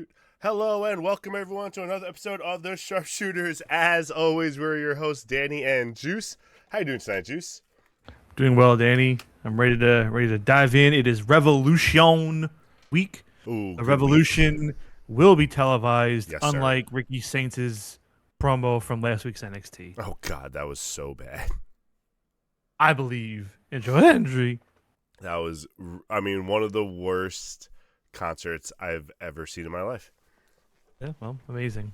shoot. Hello and welcome everyone to another episode of the SharpSHOOTers. As always, we're your hosts, Danny and Juice. How you doing tonight, Juice? Doing well, Danny. I'm ready to dive in. It is Revolution week. Ooh, The good week. Revolution will be televised, Yes, sir. unlike Ricky Saints' promo from last week's NXT. Oh God, that was so bad. I believe in Joe Hendry. That was, one of the worst concerts I've ever seen in my life. Yeah, well, amazing.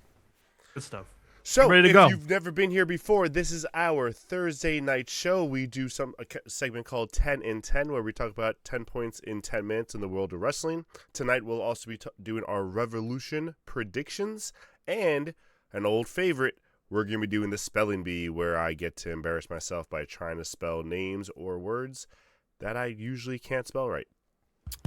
Good stuff. So, Ready to if go. you've never been here before, this is our Thursday night show. We do a segment called 10 in 10, where we talk about 10 points in 10 minutes in the world of wrestling. Tonight, we'll also be doing our Revolution predictions, and an old favorite, we're going to be doing the spelling bee, where I get to embarrass myself by trying to spell names or words that I usually can't spell right.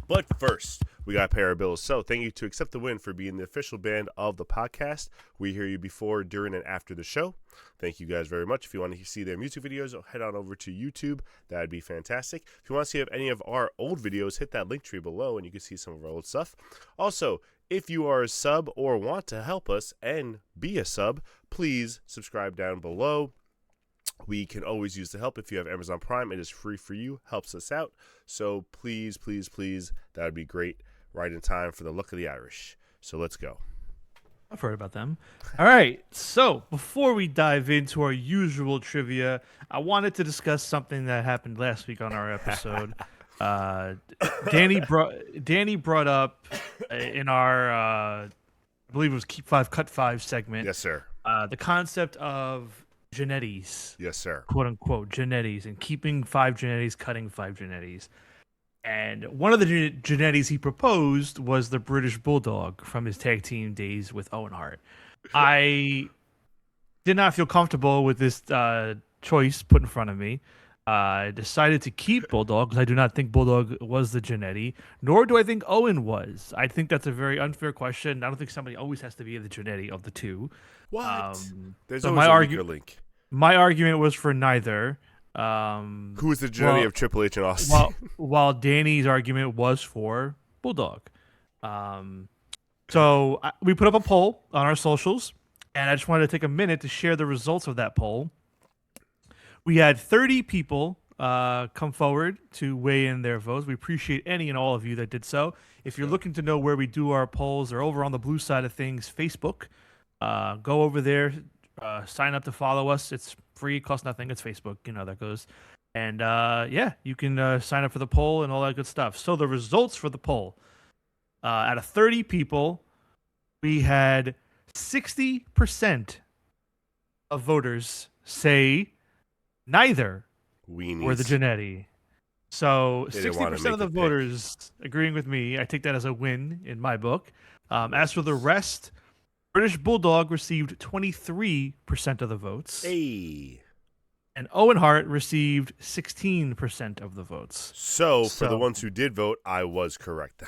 But first, we got to pay our bills. So thank you to Accept the Win for being the official band of the podcast. We hear you before, during, and after the show. Thank you guys very much. If you want to see their music videos, head on over to YouTube. That would be fantastic. If you want to see any of our old videos, hit that link tree below and you can see some of our old stuff. Also, if you are a sub or want to help us and be a sub, please subscribe down below. We can always use the help. If you have Amazon Prime, it is free for you, helps us out. So please, please, please, that would be great. Right in time for the Luck of the Irish. So let's go. I've heard about them. All right. So before we dive into our usual trivia, I wanted to discuss something that happened last week on our episode. Danny brought up in our, I believe it was Keep 5, Cut 5 segment. Yes, sir. The concept of Genetties. Yes, sir. Quote unquote Genetties, and keeping 5 Genetties, cutting 5 Genetties. And one of the Genetties he proposed was the British Bulldog from his tag team days with Owen Hart. I did not feel comfortable with this choice put in front of me. I decided to keep Bulldog because I do not think Bulldog was the Genetti, nor do I think Owen was. I think that's a very unfair question. I don't think somebody always has to be the Genetti of the two. What? There's so always a weaker link. My argument was for neither. Who is the Genetti of Triple H and Austin? While Danny's argument was for Bulldog. So we put up a poll on our socials, and I just wanted to take a minute to share the results of that poll. We had 30 people come forward to weigh in their votes. We appreciate any and all of you that did so. If you're looking to know where we do our polls, they're over on the blue side of things, Facebook. Go over there, sign up to follow us. It's free, it costs nothing. It's Facebook, you know how that goes. And you can sign up for the poll and all that good stuff. So the results for the poll, out of 30 people, we had 60% of voters say neither were the Genetti. So 60% of the voters agreeing with me. I take that as a win in my book. As for the rest, British Bulldog received 23% of the votes. Hey. And Owen Hart received 16% of the votes. So for the ones who did vote, I was correct.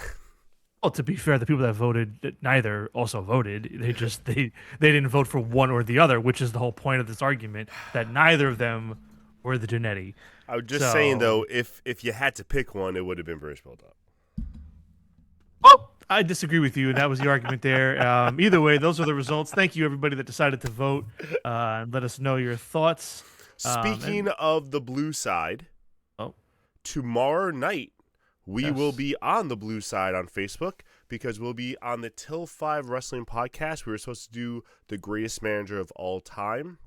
Well, to be fair, the people that voted neither also voted. They just they didn't vote for one or the other, which is the whole point of this argument, that neither of them were the Genetti. I was just saying, though, if you had to pick one, it would have been British Bulldog. Oh, I disagree with you, and that was the argument there. Either way, those are the results. Thank you, everybody that decided to vote, and let us know your thoughts. Speaking of the blue side, tomorrow night, we will be on the blue side on Facebook because we'll be on the Till 5 Wrestling Podcast. We were supposed to do the greatest manager of all time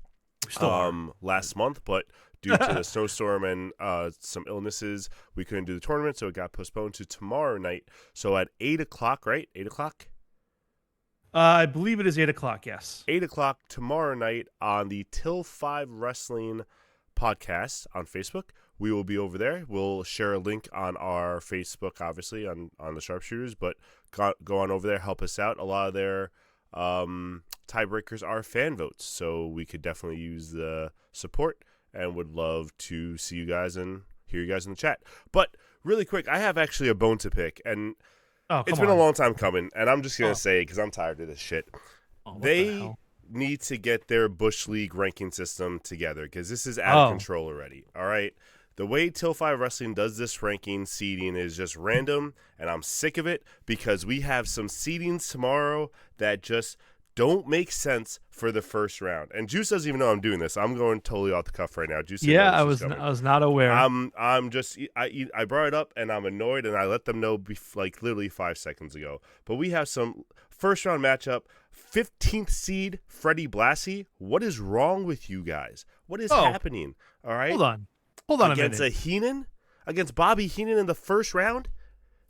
last month, but due to the snowstorm and some illnesses, we couldn't do the tournament, so it got postponed to tomorrow night. So at 8 o'clock, right? 8 o'clock? I believe it is 8 o'clock, yes. 8 o'clock tomorrow night on the Till 5 Wrestling Podcast on Facebook. We will be over there. We'll share a link on our Facebook, obviously, on the SharpSHOOTers, but go on over there, help us out. A lot of their tiebreakers are fan votes, so we could definitely use the support and would love to see you guys and hear you guys in the chat. But really quick, I have actually a bone to pick, and it's been a long time coming, and I'm just going to say it because I'm tired of this shit. They need to get their Bush League ranking system together because this is out of control already, all right? The way Till 5 Wrestling does this ranking seeding is just random, and I'm sick of it because we have some seedings tomorrow that just don't make sense for the first round. And Juice doesn't even know I'm doing this. I'm going totally off the cuff right now. Juice, yeah, I was not aware. I'm just I brought it up and I'm annoyed and I let them know like literally 5 seconds ago. But we have some first round matchup. 15th seed Freddie Blassie. What is wrong with you guys? What is happening? All right, hold on against a minute. Heenan, against Bobby Heenan in the first round.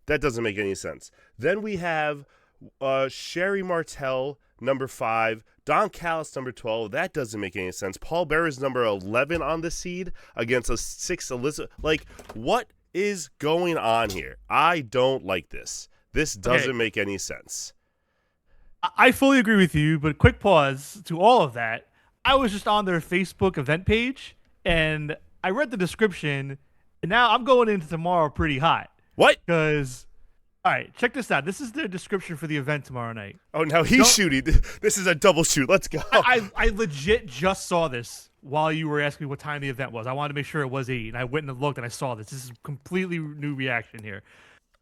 That doesn't make any sense. Then we have Sherry Martel, number 5, Don Callis, number 12. That doesn't make any sense. Paul Bearer is number 11 on the seed against a 6 Elizabeth. Like, what is going on here? I don't like this. This doesn't make any sense. I fully agree with you, but quick pause to all of that. I was just on their Facebook event page, and I read the description, and now I'm going into tomorrow pretty hot. What? Because, all right, check this out. This is the description for the event tomorrow night. Oh, now he's shooting. This is a double shoot. Let's go. I legit just saw this while you were asking me what time the event was. I wanted to make sure it was 8, and I went and looked, and I saw this. This is a completely new reaction here.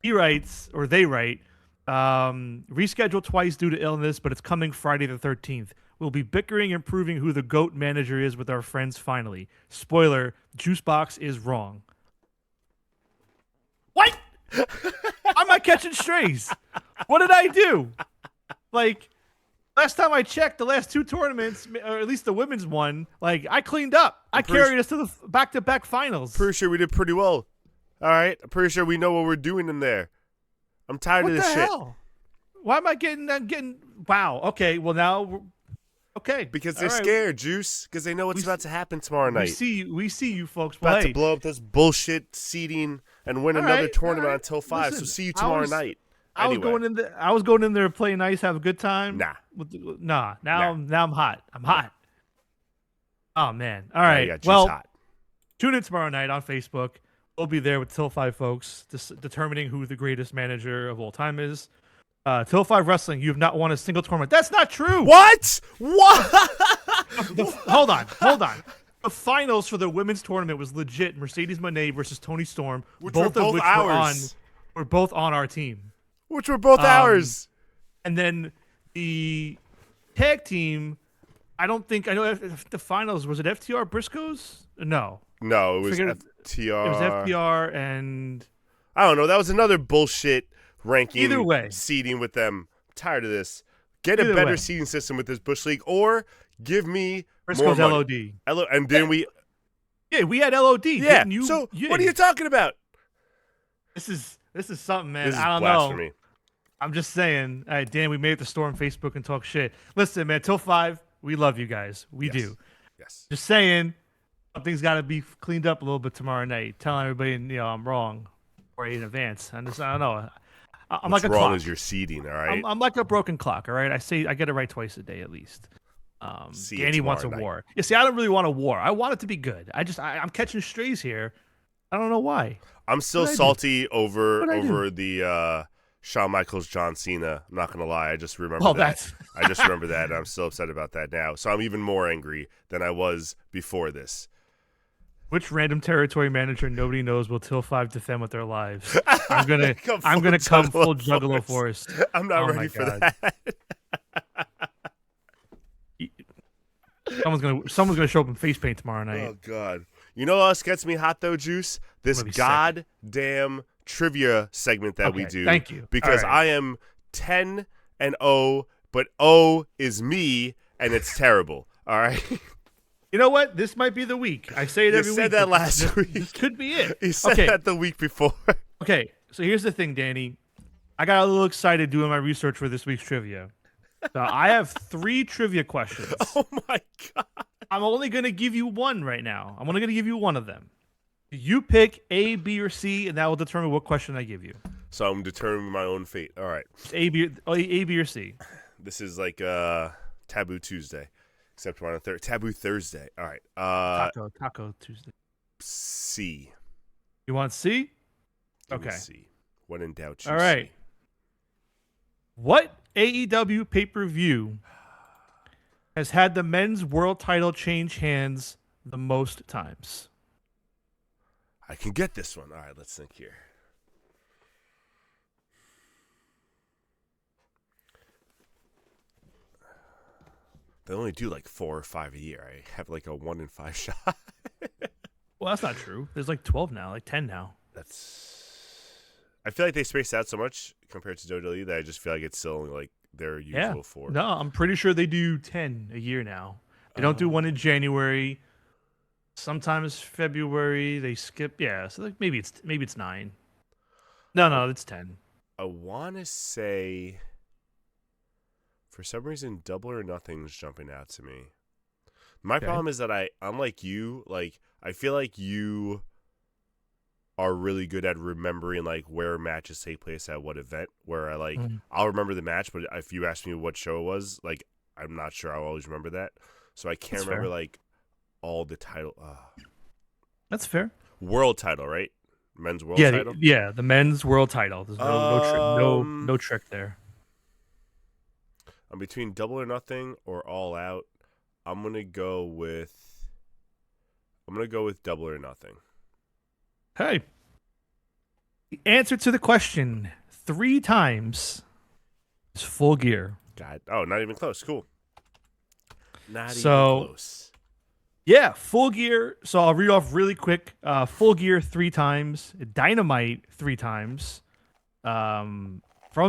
He writes, or they write, rescheduled twice due to illness, but it's coming Friday the 13th. We'll be bickering and proving who the GOAT manager is with our friends finally. Spoiler, Juicebox is wrong. What? I'm not catching strays. What did I do? Like, last time I checked, the last 2 tournaments, or at least the women's one, like, I cleaned up. I carried us to the back-to-back finals. Pretty sure we did pretty well. All right? I'm pretty sure we know what we're doing in there. I'm tired of this shit. Hell? Why am I getting? Wow. Okay. Well, now, okay. Because they're scared, Juice. Because they know what's about to happen tomorrow night. We see you folks. About to blow up this bullshit seeding and win another tournament until 5. Listen, so see you tomorrow night. I was going in there to play nice, have a good time. Nah. Now I'm hot. I'm hot. Oh man. All right. Well, hot. Tune in tomorrow night on Facebook. We'll be there with Till 5 folks, determining who the greatest manager of all time is. Till 5 Wrestling, you have not won a single tournament. That's not true. What? Hold on. The finals for the women's tournament was legit. Mercedes Moné versus Toni Storm, both of which were both on our team. Which were both ours. And then the tag team, I know if the finals, was it FTR Briscoes? No, it was FTR. It was FTR and I don't know. That was another bullshit ranking. Either way, seeding with them. I'm tired of this. Get a better seeding system with this Bush League, or give me Briscoes more money. LOD. And then we had LOD. Yeah. What are you talking about? This is something, man. This is I don't blasphemy. know. I'm just saying. All right, Dan, we made it to Storm Facebook and talk shit. Listen, man. Till 5, we love you guys. We do. Yes. Just saying. Something's got to be cleaned up a little bit tomorrow night. Telling everybody, I'm wrong, or in advance. I don't know. I'm What's like a wrong clock. is your seeding, all right? I'm like a broken clock, all right? I get it right twice a day at least. Danny wants a war. You see, I don't really want a war. I want it to be good. I'm catching strays here. I don't know why. I'm still salty over the Shawn Michaels, John Cena. I'm not gonna lie. I just remember that. I just remember that, and I'm still upset about that now. So I'm even more angry than I was before this. Which random territory manager nobody knows will Till 5 defend with their lives? I'm gonna come full Juggalo Force. I'm not ready for that. Someone's gonna show up in face paint tomorrow night. Oh God! You know what else gets me hot though, Juice? This goddamn trivia segment that we do. Thank you. Because I am 10-0, but O is me, and it's terrible. All right. You know what? This might be the week. I say it every week. You said that last week. This could be it. You said that the week before. Okay, so here's the thing, Danny. I got a little excited doing my research for this week's trivia. So I have 3 trivia questions. Oh, my God. I'm only going to give you one right now. I'm only going to give you one of them. You pick A, B, or C, and that will determine what question I give you. So I'm determining my own fate. All right. A, B, or C. This is like Taboo Tuesday. Except we're on a Taboo Thursday. All right. Taco Tuesday. C. You want C? Okay. C. When in doubt, choose all right. C. What AEW pay-per-view has had the men's world title change hands the most times? I can get this one. All right, let's think here. They only do like 4 or 5 a year. I have like a 1 in 5 shot. Well, that's not true. There's like 12 now, like 10 now. I feel like they space out so much compared to WWE that I just feel like it's still only like their usual 4. No, I'm pretty sure they do 10 a year now. They don't do one in January. Sometimes February they skip. Yeah, so like maybe it's 9. No, it's 10. I want to say, for some reason, Double or Nothing's jumping out to me. My problem is that unlike you, like I feel like you are really good at remembering like where matches take place at what event. Where I like I'll remember the match, but if you ask me what show it was, like I'm not sure I'll always remember that. So I can't remember like all the title. That's fair. World title, right? Men's world title. Yeah, the men's world title. There's no trick there. I'm between Double or Nothing or All Out. I'm gonna go with Double or Nothing. Hey, the answer to the question 3 times is Full Gear. God, not even close. Cool. Not even close. Yeah, Full Gear. So I'll read off really quick. Full Gear 3 times. Dynamite 3 times. From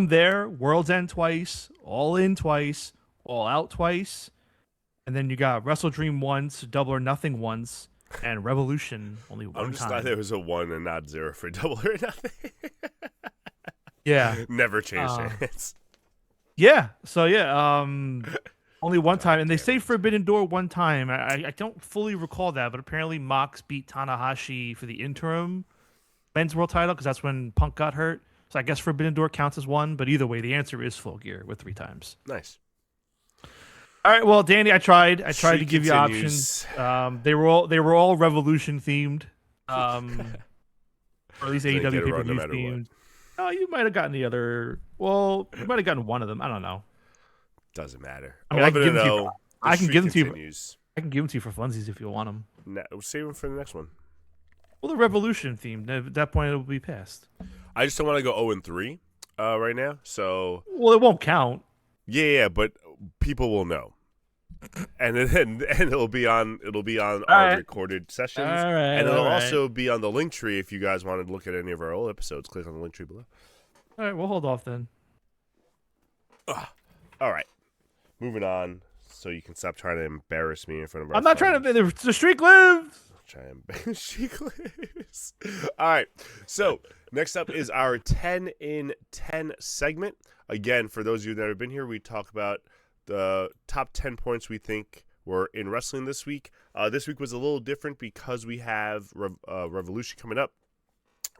there, World's End twice. All In twice. All Out twice. And then you got Wrestle Dream once. Double or Nothing once. And Revolution only one time. I'm just glad there was a 1 and not 0 for Double or Nothing. Yeah. Never changed hands. Yeah. So, yeah. Only one time, and they say Forbidden Door one time. I don't fully recall that, but apparently Mox beat Tanahashi for the interim men's world title because that's when Punk got hurt. So I guess Forbidden Door counts as 1, but either way, the answer is Full Gear with 3 times. Nice. All right, well, Danny, I tried to give you options. They were all Revolution themed, or at least AEW pay-per-view themed. Oh, you might have gotten the other. Well, you might have gotten one of them. I don't know. Doesn't matter. I mean, I can give them to you. I can give them to you. I can give them to you for funsies if you want them. No, save them for the next one. Well, the Revolution theme. At that point, it will be passed. I just don't want to go 0-3 right now. So. Well, it won't count. Yeah, but people will know, and it'll be on our recorded sessions, and it'll also be on the link tree if you guys want to look at any of our old episodes. Click on the link tree below. All right, we'll hold off then. All right. Moving on, so you can stop trying to embarrass me in front of our I'm not trying to. The streak lives. Try and embarrass streak lives. All right. So next up is our 10 in 10 segment. Again, for those of you that have been here, we talk about the top 10 points we think were in wrestling this week. This week was a little different because we have Revolution coming up.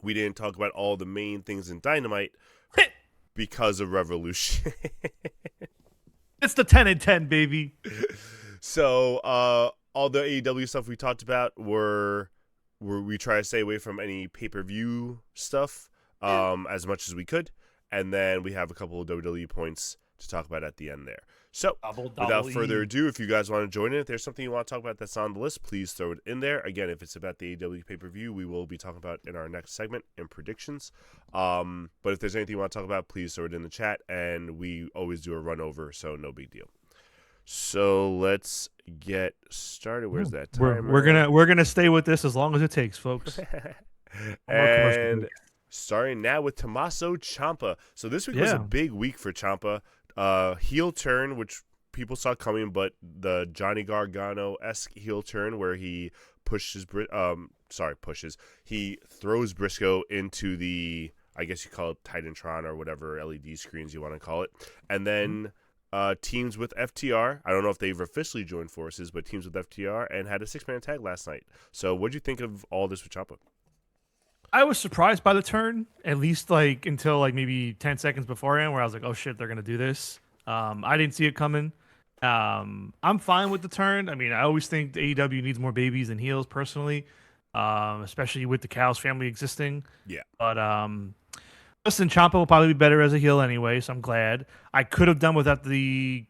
We didn't talk about all the main things in Dynamite because of Revolution. It's the 10 in 10, baby. So all the AEW stuff we talked about were we try to stay away from any pay-per-view stuff as much as we could. And then we have a couple of WWE points to talk about at the end there. So without further ado, if you guys want to join in, if there's something you want to talk about that's on the list, please throw it in there. Again, if it's about the AEW pay-per-view, we will be talking about in our next segment in predictions. But if there's anything you want to talk about, please throw it in the chat, and we always do a run over, so no big deal. So let's get started. Where's that timer? We're gonna stay with this as long as it takes, folks. And starting now with Tommaso Ciampa. So this week was a big week for Ciampa. Heel turn, which people saw coming, but the Johnny Gargano-esque heel turn where he he throws Briscoe into the, I guess you call it Titantron or whatever LED screens you want to call it, and then teams with FTR. I don't know if they've officially joined forces, but teams with FTR and had a 6-man tag last night. So what'd you think of all this with Ciampa? I was surprised by the turn, at least like until like maybe 10 seconds beforehand, where I was like, "Oh shit, they're gonna do this." I didn't see it coming. I'm fine with the turn. I mean, I always think the AEW needs more babies than heels, personally, especially with the Cows family existing. Yeah. But listen, Ciampa will probably be better as a heel anyway, so I'm glad. I could have done without the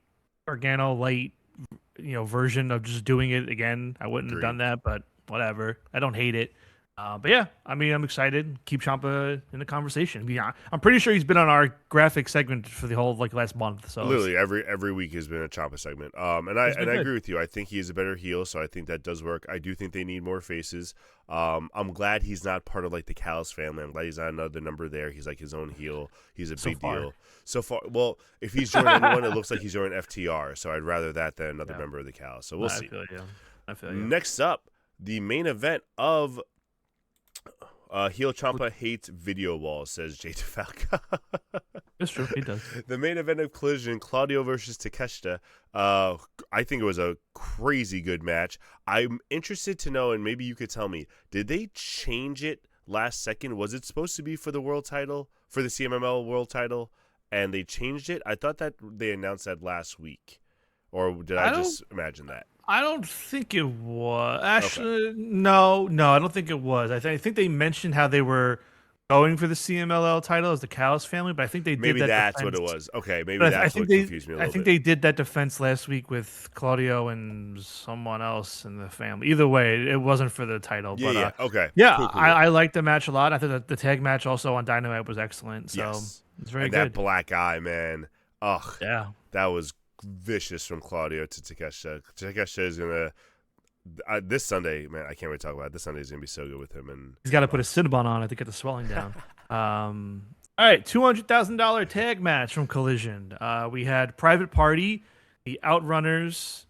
Gargano light, version of just doing it again. I wouldn't have done that, but whatever. I don't hate it. But yeah, I mean, I'm excited. Keep Ciampa in the conversation. Yeah, I'm pretty sure he's been on our graphic segment for the whole last month. So Literally every week has been a Ciampa segment. And I it's been good. agree with you. I think he is a better heel, so I think that does work. I do think they need more faces. I'm glad he's not part of like the Callis family. I'm glad he's not another number there. He's like his own heel. He's a big deal. So far, well, if he's joining anyone, it looks like he's joining FTR. So I'd rather that than another member of the Callis. So we'll see. I feel you. Next up, the main event of heel Ciampa hates video walls, says Jay DeFalco. It's true, he does. The main event of Collision, Claudio versus Takeshita. I think it was a crazy good match. I'm interested to know, and maybe you could tell me, did they change it last second? Was it supposed to be for the world title, for the CMML world title, and they changed it? I thought that they announced that last week. Or did I just imagine that? I don't think it was. Actually, no, I don't think it was. I think they mentioned how they were going for the CMLL title as the Callis family, but I think they did maybe that that's defense. what it was. Okay, maybe that's what confused me a little bit. I think they did that defense last week with Claudio and someone else in the family. Either way, it wasn't for the title. Yeah, but, okay. Yeah, cool. I liked the match a lot. I thought that the tag match also on Dynamite was excellent. So yes. It's very and good. That black eye, man. Ugh. Yeah. That was vicious from Claudio to Takeshita. Takeshita is going to... this Sunday, man, I can't wait to talk about it. This Sunday is going to be so good with him. And he's got to put a Cinnabon on it to get the swelling down. All right, $200,000 tag match from Collision. We had Private Party, the Outrunners.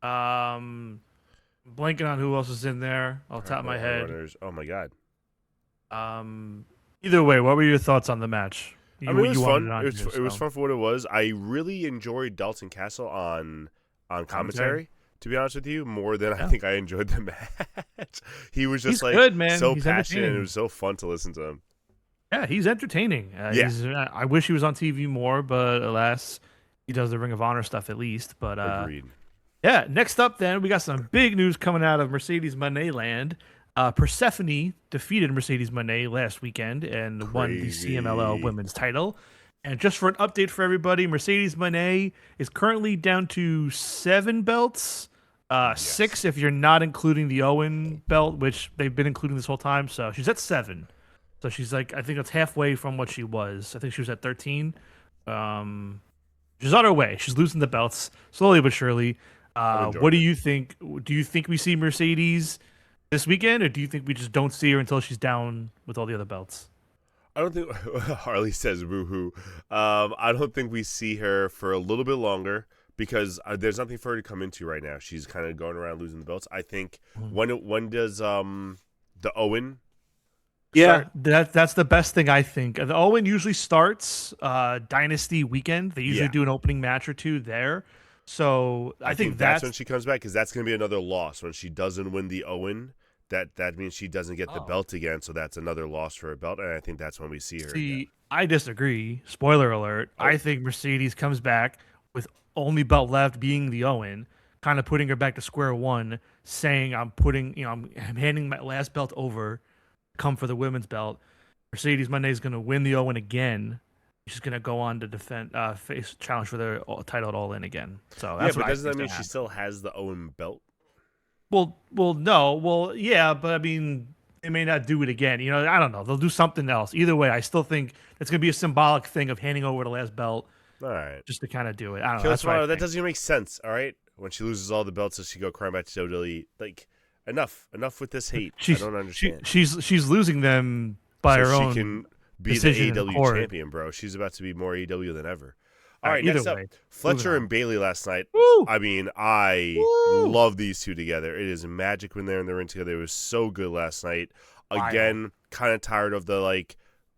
Blanking on who else is in there off the top of my head. Outrunners. Oh, my God. Either way, what were your thoughts on the match? It was fun. It was fun for what it was. I really enjoyed Dalton Castle on commentary. To be honest with you, more than I think I enjoyed the match. He was just good, man. So passionate. And it was so fun to listen to him. Yeah, he's entertaining. I wish he was on TV more, but alas, he does the Ring of Honor stuff at least. But agreed. Yeah, next up then, we got some big news coming out of Mercedes Moné land. Persephone defeated Mercedes Moné last weekend and won the CMLL women's title. And just for an update for everybody, Mercedes Moné is currently down to 7 belts. 6 if you're not including the Owen belt, which they've been including this whole time. So she's at 7. So she's like, I think that's halfway from what she was. I think she was at 13. She's on her way. She's losing the belts slowly but surely. What do you think? Do you think we see Mercedes this weekend, or do you think we just don't see her until she's down with all the other belts? I don't think Harley says woohoo. I don't think we see her for a little bit longer because there's nothing for her to come into right now. She's kind of going around losing the belts. I think when does the Owen? Start? That's the best thing I think. The Owen usually starts Dynasty weekend. They usually do an opening match or two there. So I think that's when she comes back because that's going to be another loss when she doesn't win the Owen. That means she doesn't get the belt again, so that's another loss for her belt, and I think that's when we see her again. I disagree. Spoiler alert. I think Mercedes comes back with only belt left being the Owen, kind of putting her back to square one, saying I'm handing my last belt over, come for the women's belt. Mercedes Moné is going to win the Owen again. She's going to go on to defend, face challenge for the title at All In again. So that's but doesn't that mean she still has the Owen belt? Well, no. Well, yeah, but I mean, they may not do it again. I don't know. They'll do something else. Either way, I still think it's going to be a symbolic thing of handing over the last belt. All right. Just to kind of do it. I don't know. That doesn't even make sense, all right? When she loses all the belts, does she go crying back to WWE? Like, enough with this hate. I don't understand. She's losing them by her own. She can be the AEW champion, bro. She's about to be more AEW than ever. All right, next up, Fletcher and Bailey last night. Woo! I mean, I love these two together. It is magic when they're in the ring together. It was so good last night. Again, kind of tired of the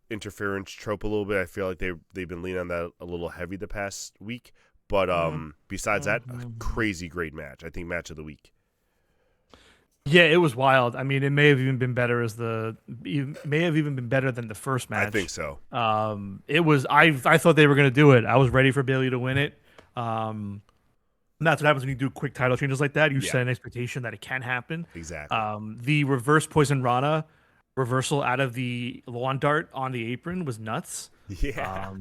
interference trope a little bit. I feel like they've been leaning on that a little heavy the past week. But besides that, a crazy great match. I think match of the week. Yeah, it was wild. I mean, it may have even been better than the first match. I think so. It was. I thought they were going to do it. I was ready for Bailey to win it. And that's what happens when you do quick title changes like that. You set an expectation that it can happen. Exactly. The reverse Poison Rana reversal out of the lawn dart on the apron was nuts. Yeah.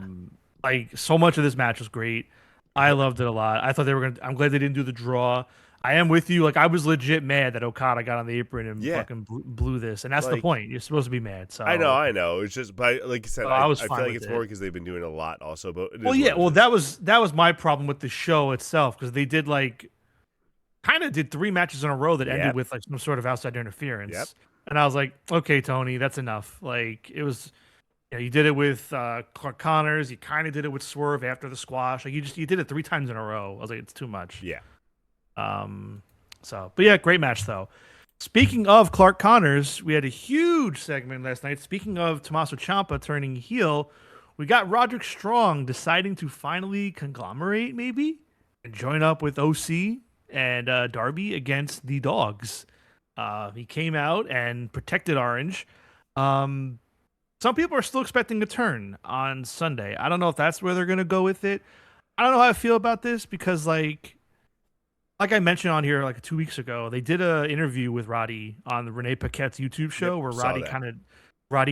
So much of this match was great. I loved it a lot. I thought they were going to. I'm glad they didn't do the draw. I am with you. Like, I was legit mad that Okada got on the apron and Yeah, fucking blew this, and that's the like point. You're supposed to be mad. So I know. It's just, but like you said, I was I feel fine like with it's it. more because they've been doing a lot also. But it Well, is what yeah. it Well, is. that was my problem with the show itself because they did like kind of did 3 matches in a row that ended Yep, with like some sort of outside yep. interference, and I was like, okay, Tony, that's enough. Like it was. Yeah, you did it with Clark Connors. You kind of did it with Swerve after the squash. Like you did it 3 times in a row. I was like, it's too much. Yeah. But yeah, great match though. Speaking of Clark Connors, we had a huge segment last night. Speaking of Tommaso Ciampa turning heel, we got Roderick Strong deciding to finally conglomerate, maybe, and join up with OC and Darby against the Dogs. He came out and protected Orange. Um, some people are still expecting a turn on Sunday. I don't know if that's where they're going to go with it. I don't know how I feel about this because, like I mentioned on here like 2 weeks ago, they did an interview with Roddy on the Renee Paquette's YouTube show where Roddy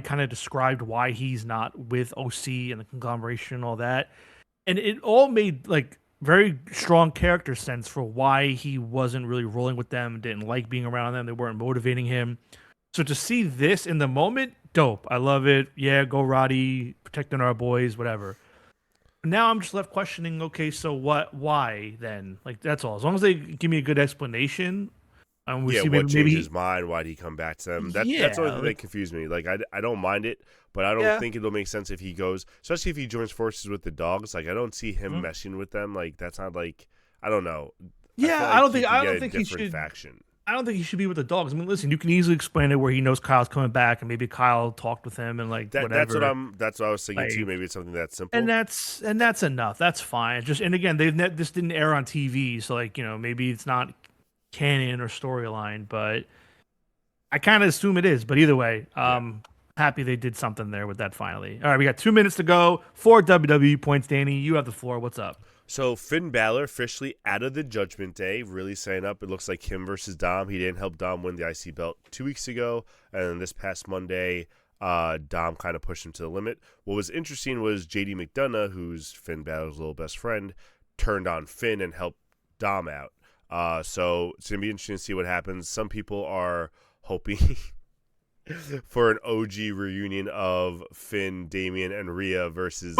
kind of described why he's not with OC and the conglomeration and all that, and it all made like very strong character sense for why he wasn't really rolling with them, didn't like being around them, they weren't motivating him. So to see this in the moment, dope. I love it. Yeah, go Roddy, protecting our boys, whatever. Now I'm just left questioning, okay, so what, why then? Like, that's all. As long as they give me a good explanation, and we see What changed maybe his mind? Why'd he come back to them? That's the only thing that confused me. Like, I don't mind it, but I don't think it'll make sense if he goes, especially if he joins forces with the Dogs. Like, I don't see him meshing with them. Like, that's not like, I don't know. Yeah, I feel like I don't think he should. Faction. I don't think he should be with the Dogs. I mean, listen, you can easily explain it where he knows Kyle's coming back, and maybe Kyle talked with him and like whatever. That's what I was thinking too. Maybe it's something that simple. And that's enough. That's fine. Just and again, this didn't air on TV, so like maybe it's not canon or storyline, but I kind of assume it is. But either way, happy they did something there with that finally. All right, we got 2 minutes to go. 4 WWE points. Danny, you have the floor. What's up? So Finn Balor officially out of the Judgment Day, really saying up. It looks like him versus Dom. He didn't help Dom win the IC belt 2 weeks ago, and then this past Monday, Dom kind of pushed him to the limit. What was interesting was JD McDonough, who's Finn Balor's little best friend, turned on Finn and helped Dom out. So it's going to be interesting to see what happens. Some people are hoping for an OG reunion of Finn, Damian, and Rhea versus...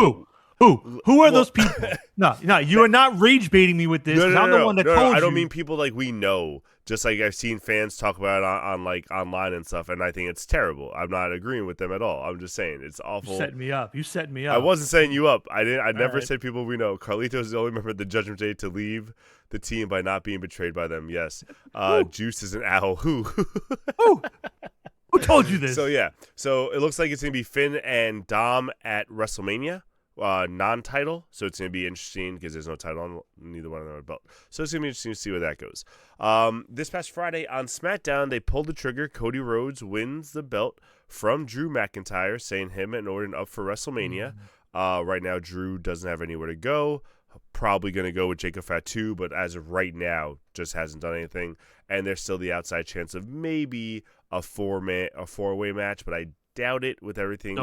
Who are those people? No, you are not rage baiting me with this. I'm the one that told you. I don't mean people like we know. Just like I've seen fans talk about it on like online and stuff, and I think it's terrible. I'm not agreeing with them at all. I'm just saying it's awful. You set me up. I wasn't setting you up. I never said people we know. Carlito is the only member of the Judgment Day to leave the team by not being betrayed by them. Yes. Juice is an owl. Who told you this? So yeah. So it looks like it's gonna be Finn and Dom at WrestleMania. Non-title, so it's going to be interesting because there's no title on neither one of them are belt. So it's going to be interesting to see where that goes. This past Friday on SmackDown, they pulled the trigger. Cody Rhodes wins the belt from Drew McIntyre, saying him and Orton up for WrestleMania. Right now, Drew doesn't have anywhere to go. Probably going to go with Jacob Fatu, but as of right now, just hasn't done anything. And there's still the outside chance of maybe a four-way match, but I doubt it with everything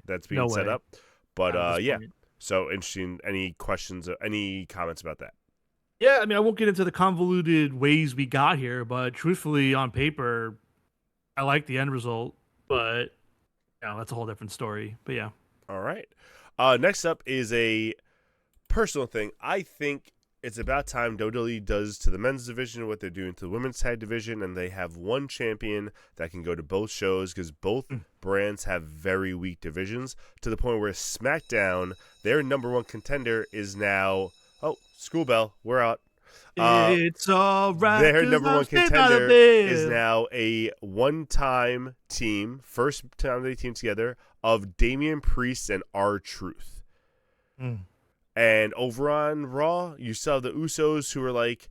that's being set up. But yeah, so interesting. Any questions, any comments about that? Yeah, I mean, I won't get into the convoluted ways we got here, but truthfully, on paper, I like the end result, but that's a whole different story. But yeah. All right. Next up is a personal thing. I think it's about time WWE does to the men's division what they're doing to the women's tag division, and they have one champion that can go to both shows because both brands have very weak divisions to the point where SmackDown, their number one contender, is now school bell, we're out. It's all right. Their number one contender is now a one-time team, first time they team together, of Damian Priest and R-Truth. And over on Raw, you saw the Usos, who are like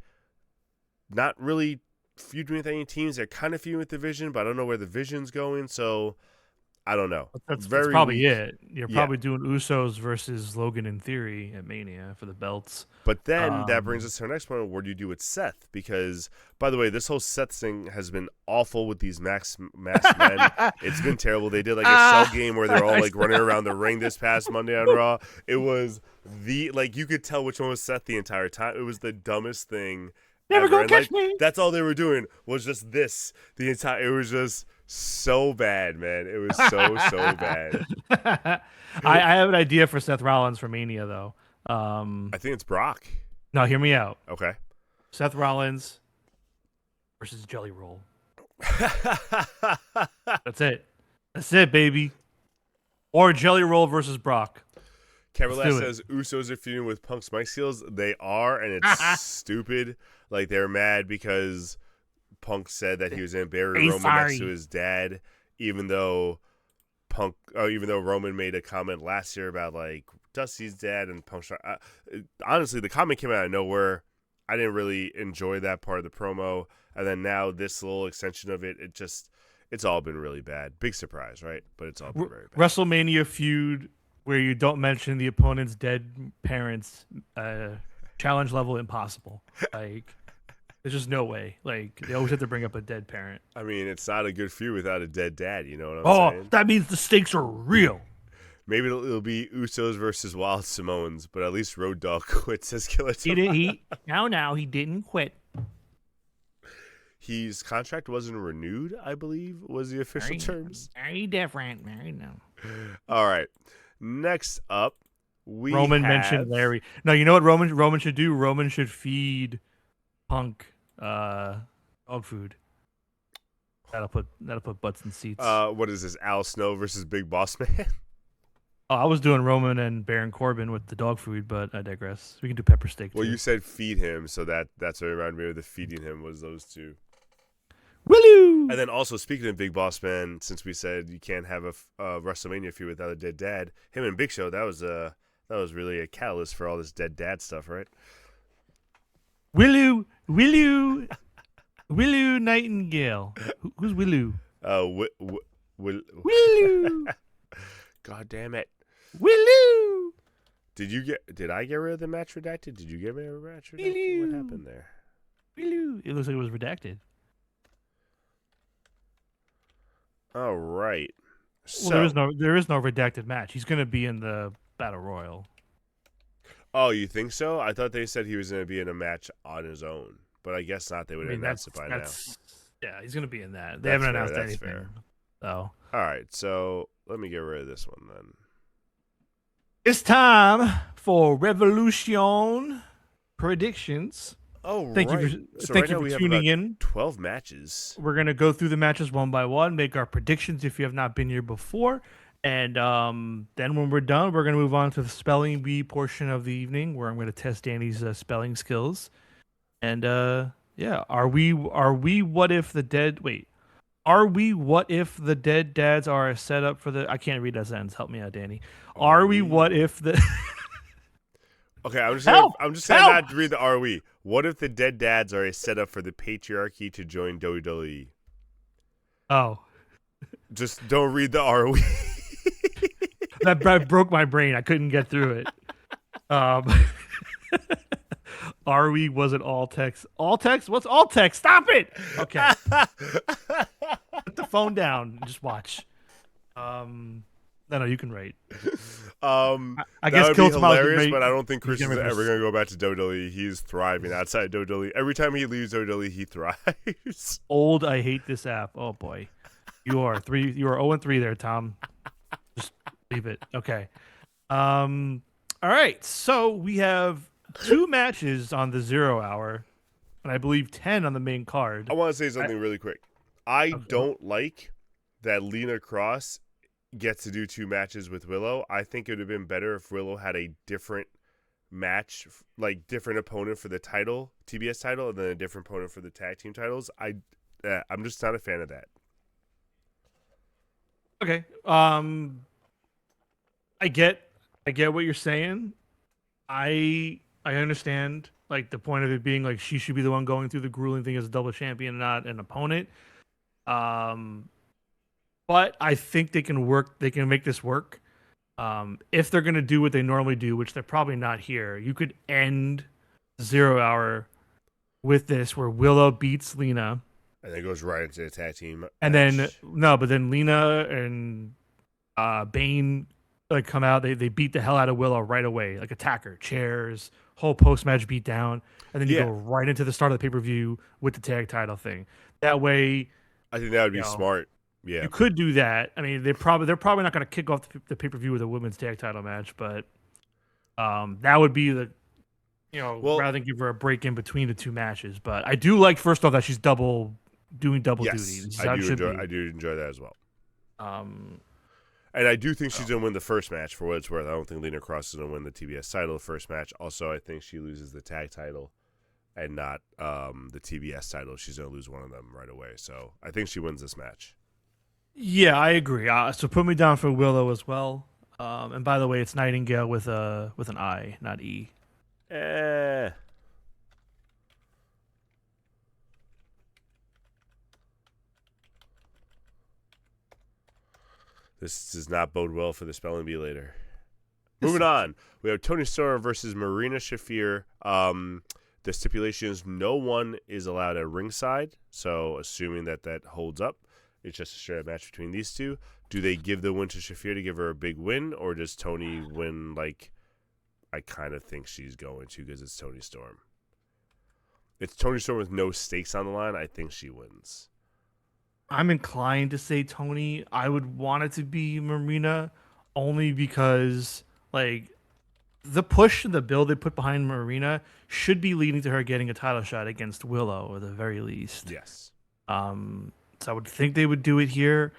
not really feuding with any teams. They're kind of feuding with the division, but I don't know where the vision's going. So I don't know. That's probably it. You're probably doing Usos versus Logan in Theory at Mania for the belts. But then that brings us to our next point. What do you do with Seth? Because, by the way, this whole Seth thing has been awful with these masked men. It's been terrible. They did like a cell game where they're all like running around the ring this past Monday on Raw. It was you could tell which one was Seth the entire time. It was the dumbest thing Never ever. gonna And catch like me. that's all they were doing was just this the entire. It was just so bad, man. It was so bad. I have an idea for Seth Rollins for Mania though. I think it's Brock. No, hear me out. Okay. Seth Rollins versus Jelly Roll. That's it. That's it, baby. Or Jelly Roll versus Brock. Caroline says Usos are feuding with Punk's mic skills. They are, and it's stupid. Like they're mad because Punk said that he was going to bury Roman next to his dad, even though Roman made a comment last year about like Dusty's dad and Punk's. Honestly, the comment came out of nowhere. I didn't really enjoy that part of the promo, and then now this little extension of it, it's all been really bad. Big surprise, right? But it's all been very bad. WrestleMania feud where you don't mention the opponent's dead parents, challenge level impossible. Like, there's just no way. Like, they always have to bring up a dead parent. I mean, it's not a good feud without a dead dad. You know what I'm saying? Oh, that means the stakes are real. Maybe it'll be Usos versus Wild Samoans, but at least Road Dogg quits as Killer. He didn't quit. His contract wasn't renewed, I believe, was the official terms. Very different. Very no. All right. Next up, Roman mentioned Larry. No, you know what Roman should do? Roman should feed Punk dog food. That'll put butts in seats. What is this? Al Snow versus Big Boss Man? Oh, I was doing Roman and Baron Corbin with the dog food, but I digress. We can do pepper steak too. Well, you said feed him, so that's what reminded me of the feeding him was those two. Woo! And then also, speaking of Big Boss Man, since we said you can't have a WrestleMania feud without a dead dad, him and Big Show, that was really a catalyst for all this dead dad stuff, right? Willow Nightingale. Who's Willow? Willow. God damn it. Willow. Did I get rid of the match redacted? Did you get rid of the match redacted? What happened there? Willow. It looks like it was redacted. All right. So, Well, there is no redacted match. He's going to be in the Battle Royal. Oh, you think so? I thought they said he was going to be in a match on his own, but I guess not. They would have announced it by now. Yeah, he's going to be in that. They haven't announced anything. Fair. So. All right, so let me get rid of this one then. It's time for Revolution predictions. Oh, thank right. you for, so thank right you now for we have tuning in. 12 matches. We're going to go through the matches one by one, make our predictions if you have not been here before. And then when we're done, we're going to move on to the spelling bee portion of the evening where I'm going to test Danny's spelling skills. And yeah, are we what if the dead dads are a setup for the I can't read that sentence. Help me out, Danny. Are we what if the Okay, I'm just gonna not read the are we. What if the dead dads are a setup for the patriarchy to join WWE? Oh. Just don't read the are we. That broke my brain. I couldn't get through it. Are we? Was it all text? All text? What's all text? Stop it! Okay. Put the phone down and just watch. No, you can write. I guess that would be hilarious, but I don't think Christian's ever going to go back to WWE. He's thriving outside WWE. Every time he leaves WWE, he thrives. Old, I hate this app. Oh boy, you are 0-3 there, Tom. Just leave it. Okay. All right. So we have 2 matches on the 0 hour, and I believe 10 on the main card. I want to say something really quick. I don't like that Lena Cross gets to do 2 matches with Willow. I think it would have been better if Willow had a different match, like different opponent for the title, TBS title, and then a different opponent for the tag team titles. I'm just not a fan of that. Okay. I get what you're saying. I understand like the point of it being like she should be the one going through the grueling thing as a double champion, not an opponent. But I think they can make this work. If they're gonna do what they normally do, which they're probably not here, you could end 0 hour with this where Willow beats Lena. And then goes right into the tag team. And then Lena and Bane like come out, they beat the hell out of Willow right away, like attack her, chairs, whole post match beat down, and then you go Yeah, right into the start of the pay per view with the tag title thing. That way, I think that would you be know, smart. Yeah. you could do that. I mean, they're probably not going to kick off the pay per view with a women's tag title match, but that would be the Well, rather than give her a break in between the two matches. But I do like first off that she's doing double duty. yes, This is I how it do should enjoy. be. I do enjoy that as well. Um, And I do think she's so. gonna win the first match for what it's worth. I don't think Lena Cross is gonna win the TBS title the first match. Also, I think she loses the tag title and not the TBS title. She's gonna lose one of them right away. So I think she wins this match. Yeah, I agree. So put me down for Willow as well. And by the way, it's Nightingale with an I, not E. Eh. This does not bode well for the spelling bee later. Moving on, we have Tony Storm versus Marina Shafir. The stipulation is no one is allowed at ringside, so assuming that holds up, it's just a straight up match between these two. Do they give the win to Shafir to give her a big win, or does Tony win like I kind of think she's going to because it's Tony Storm? It's Tony Storm with no stakes on the line. I think she wins. I'm inclined to say Tony. I would want it to be Marina only because like the push and the build they put behind Marina should be leading to her getting a title shot against Willow at the very least. Yes. So I would think they would do it here,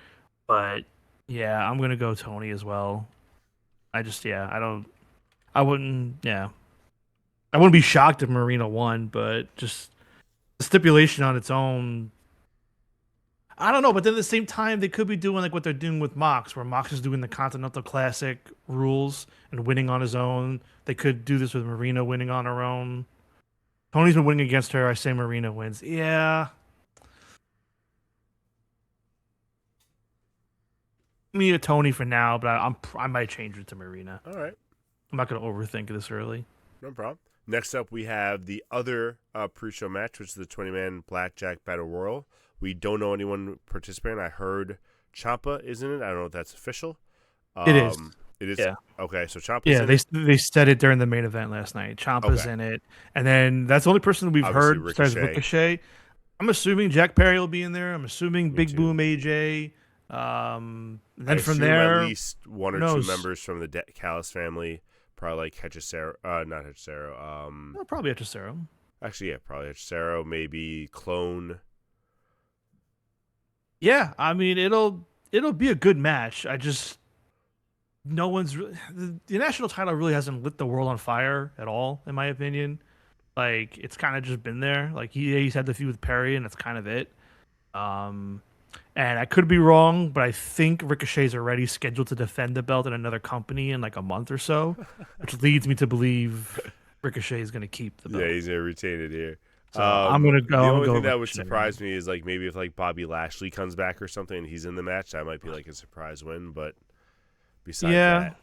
but yeah, I'm gonna go Tony as well. I wouldn't be shocked if Marina won, but just the stipulation on its own. I don't know, but then at the same time, they could be doing like what they're doing with Mox, where Mox is doing the Continental Classic rules and winning on his own. They could do this with Marina winning on her own. Tony's been winning against her. I say Marina wins. Yeah. Me a Tony for now, but I might change it to Marina. All right. I'm not gonna overthink this early. No problem. Next up, we have the other pre-show match, which is the 20-man Blackjack Battle Royal. We don't know anyone participating. I heard Ciampa is in it. I don't know if that's official. It is. It is. Yeah. Okay, so Ciampa's Yeah, in it. they said it during the main event last night. Ciampa's Okay. in it, and then that's the only person we've Obviously, heard besides Ricochet. I'm assuming Jack Perry will be in there. I'm assuming Big too. Boom AJ. Then I from assume there, at least one or two members from the Callis family, probably like Hechicero, not Hechicero. probably Hechicero. Actually, yeah, probably Hechicero, maybe Clone. Yeah, I mean it'll be a good match. No one's the national title really hasn't lit the world on fire at all, in my opinion. Like it's kind of just been there. Like he's had the feud with Perry, and that's kind of it. And I could be wrong, but I think Ricochet's already scheduled to defend the belt in another company in like a month or so, which leads me to believe Ricochet is going to keep the belt. Yeah, he's gonna retain it here. So I'm gonna go. The only thing that would Ricochet. surprise me is like maybe if like Bobby Lashley comes back or something and he's in the match, that might be like a surprise win. But besides that,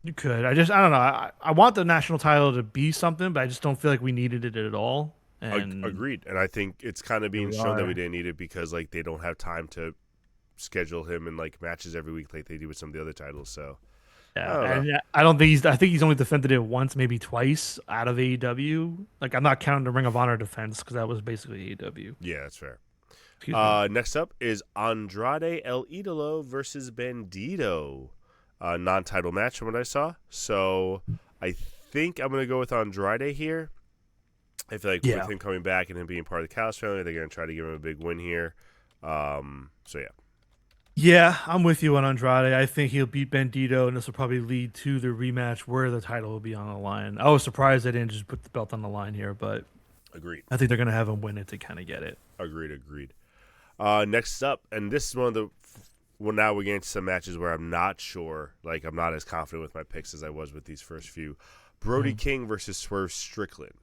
you could. I don't know. I want the national title to be something, but I just don't feel like we needed it at all. And agreed. And I think it's kind of being shown that we didn't need it because like they don't have time to schedule him in like matches every week like they do with some of the other titles. So I think he's only defended it once, maybe twice out of AEW. Like I'm not counting the Ring of Honor defense because that was basically AEW. Yeah, that's fair. Next up is Andrade El Idolo versus Bandito. Non-title match from what I saw. So I think I'm gonna go with Andrade here. I feel like with him coming back and him being part of the Callis family, they're gonna try to give him a big win here. So yeah. Yeah, I'm with you on Andrade. I think he'll beat Bandito, and this will probably lead to the rematch where the title will be on the line. I was surprised they didn't just put the belt on the line here, but agreed. I think they're going to have him win it to kind of get it. Agreed. Next up, and this is one of the now we're getting to some matches where I'm not sure, like I'm not as confident with my picks as I was with these first few. Brody King versus Swerve Strickland.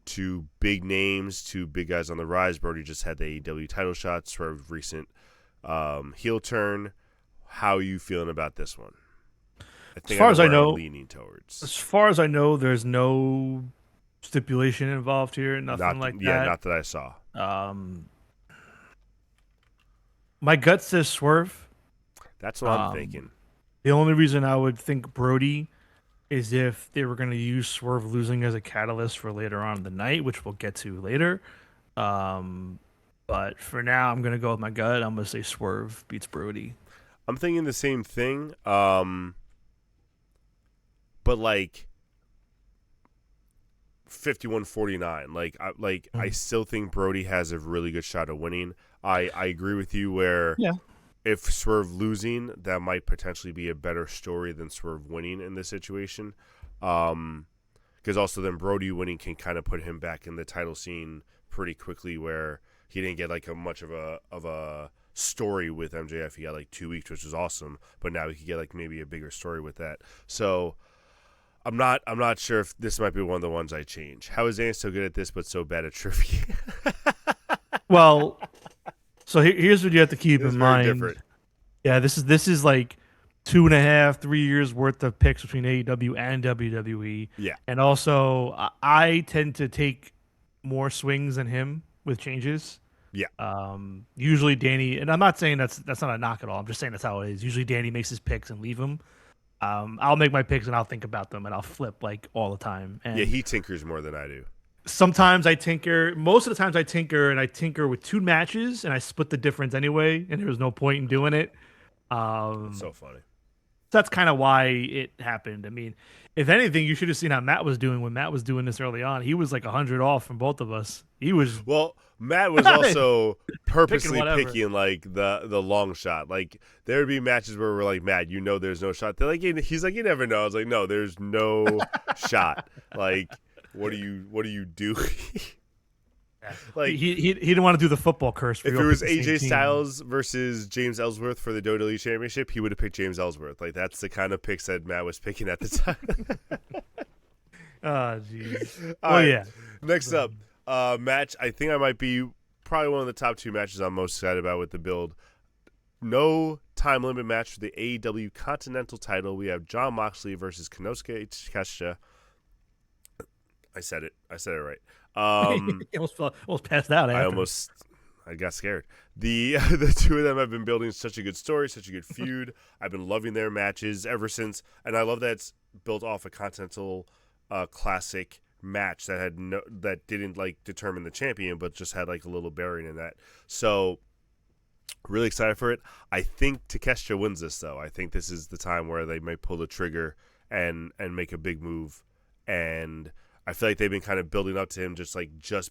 Two big names, two big guys on the rise. Brody just had the AEW title shot. Swerve recent heel turn. How are you feeling about this one? As far as I know, leaning towards. As far as I know, there's no stipulation involved here. Nothing like that. Yeah, not that I saw. My gut says Swerve. That's what I'm thinking. The only reason I would think Brody is if they were going to use Swerve losing as a catalyst for later on in the night, which we'll get to later. Um, but for now, I'm going to go with my gut. I'm going to say Swerve beats Brody. I'm thinking the same thing. But like 51-49. I still think Brody has a really good shot of winning. I agree with you where if Swerve losing, that might potentially be a better story than Swerve winning in this situation. Because also then Brody winning can kind of put him back in the title scene pretty quickly, where he didn't get like much of a story with MJF. He got like 2 weeks, which was awesome, but now he could get like maybe a bigger story with that. So I'm not sure if this might be one of the ones I change. How is Dan so good at this but so bad at trivia? Well, so here's what you have to keep in mind. Different. Yeah, this is like 2.5, 3 years worth of picks between AEW and WWE. Yeah. And also, I tend to take more swings than him with changes. Yeah. Usually Danny, and I'm not saying that's not a knock at all. I'm just saying that's how it is. Usually Danny makes his picks and leave them. I'll make my picks and I'll think about them and I'll flip like all the time. And yeah, he tinkers more than I do. Sometimes I tinker. Most of the times I tinker, and I tinker with 2 matches and I split the difference anyway, and there was no point in doing it. So funny. That's kind of why it happened. I mean, if anything, you should have seen how Matt was doing when Matt was doing this early on. He was like 100 off from both of us. He was Matt was also purposely picking like the long shot. Like there would be matches where we're like, Matt, there's no shot. They're like, he's like, you never know. I was like, no, there's no shot. Like, what do you do? Like he didn't want to do the football curse. If it was AJ Styles versus James Ellsworth for the WWE Championship, he would have picked James Ellsworth. Like that's the kind of picks that Matt was picking at the time. Oh, jeez. Yeah. Next up, match. I think I might be probably one of the top 2 matches I'm most excited about with the build. No time limit match for the AEW Continental title. We have Jon Moxley versus Konosuke Takeshita. I said it right. Almost passed out. I got scared. The 2 of them have been building such a good story, such a good feud. I've been loving their matches ever since, and I love that it's built off a Continental Classic match that didn't like determine the champion, but just had like a little bearing in that. So really excited for it. I think Takeshita wins this though. I think this is the time where they might pull the trigger and make a big move, and I feel like they've been kind of building up to him, just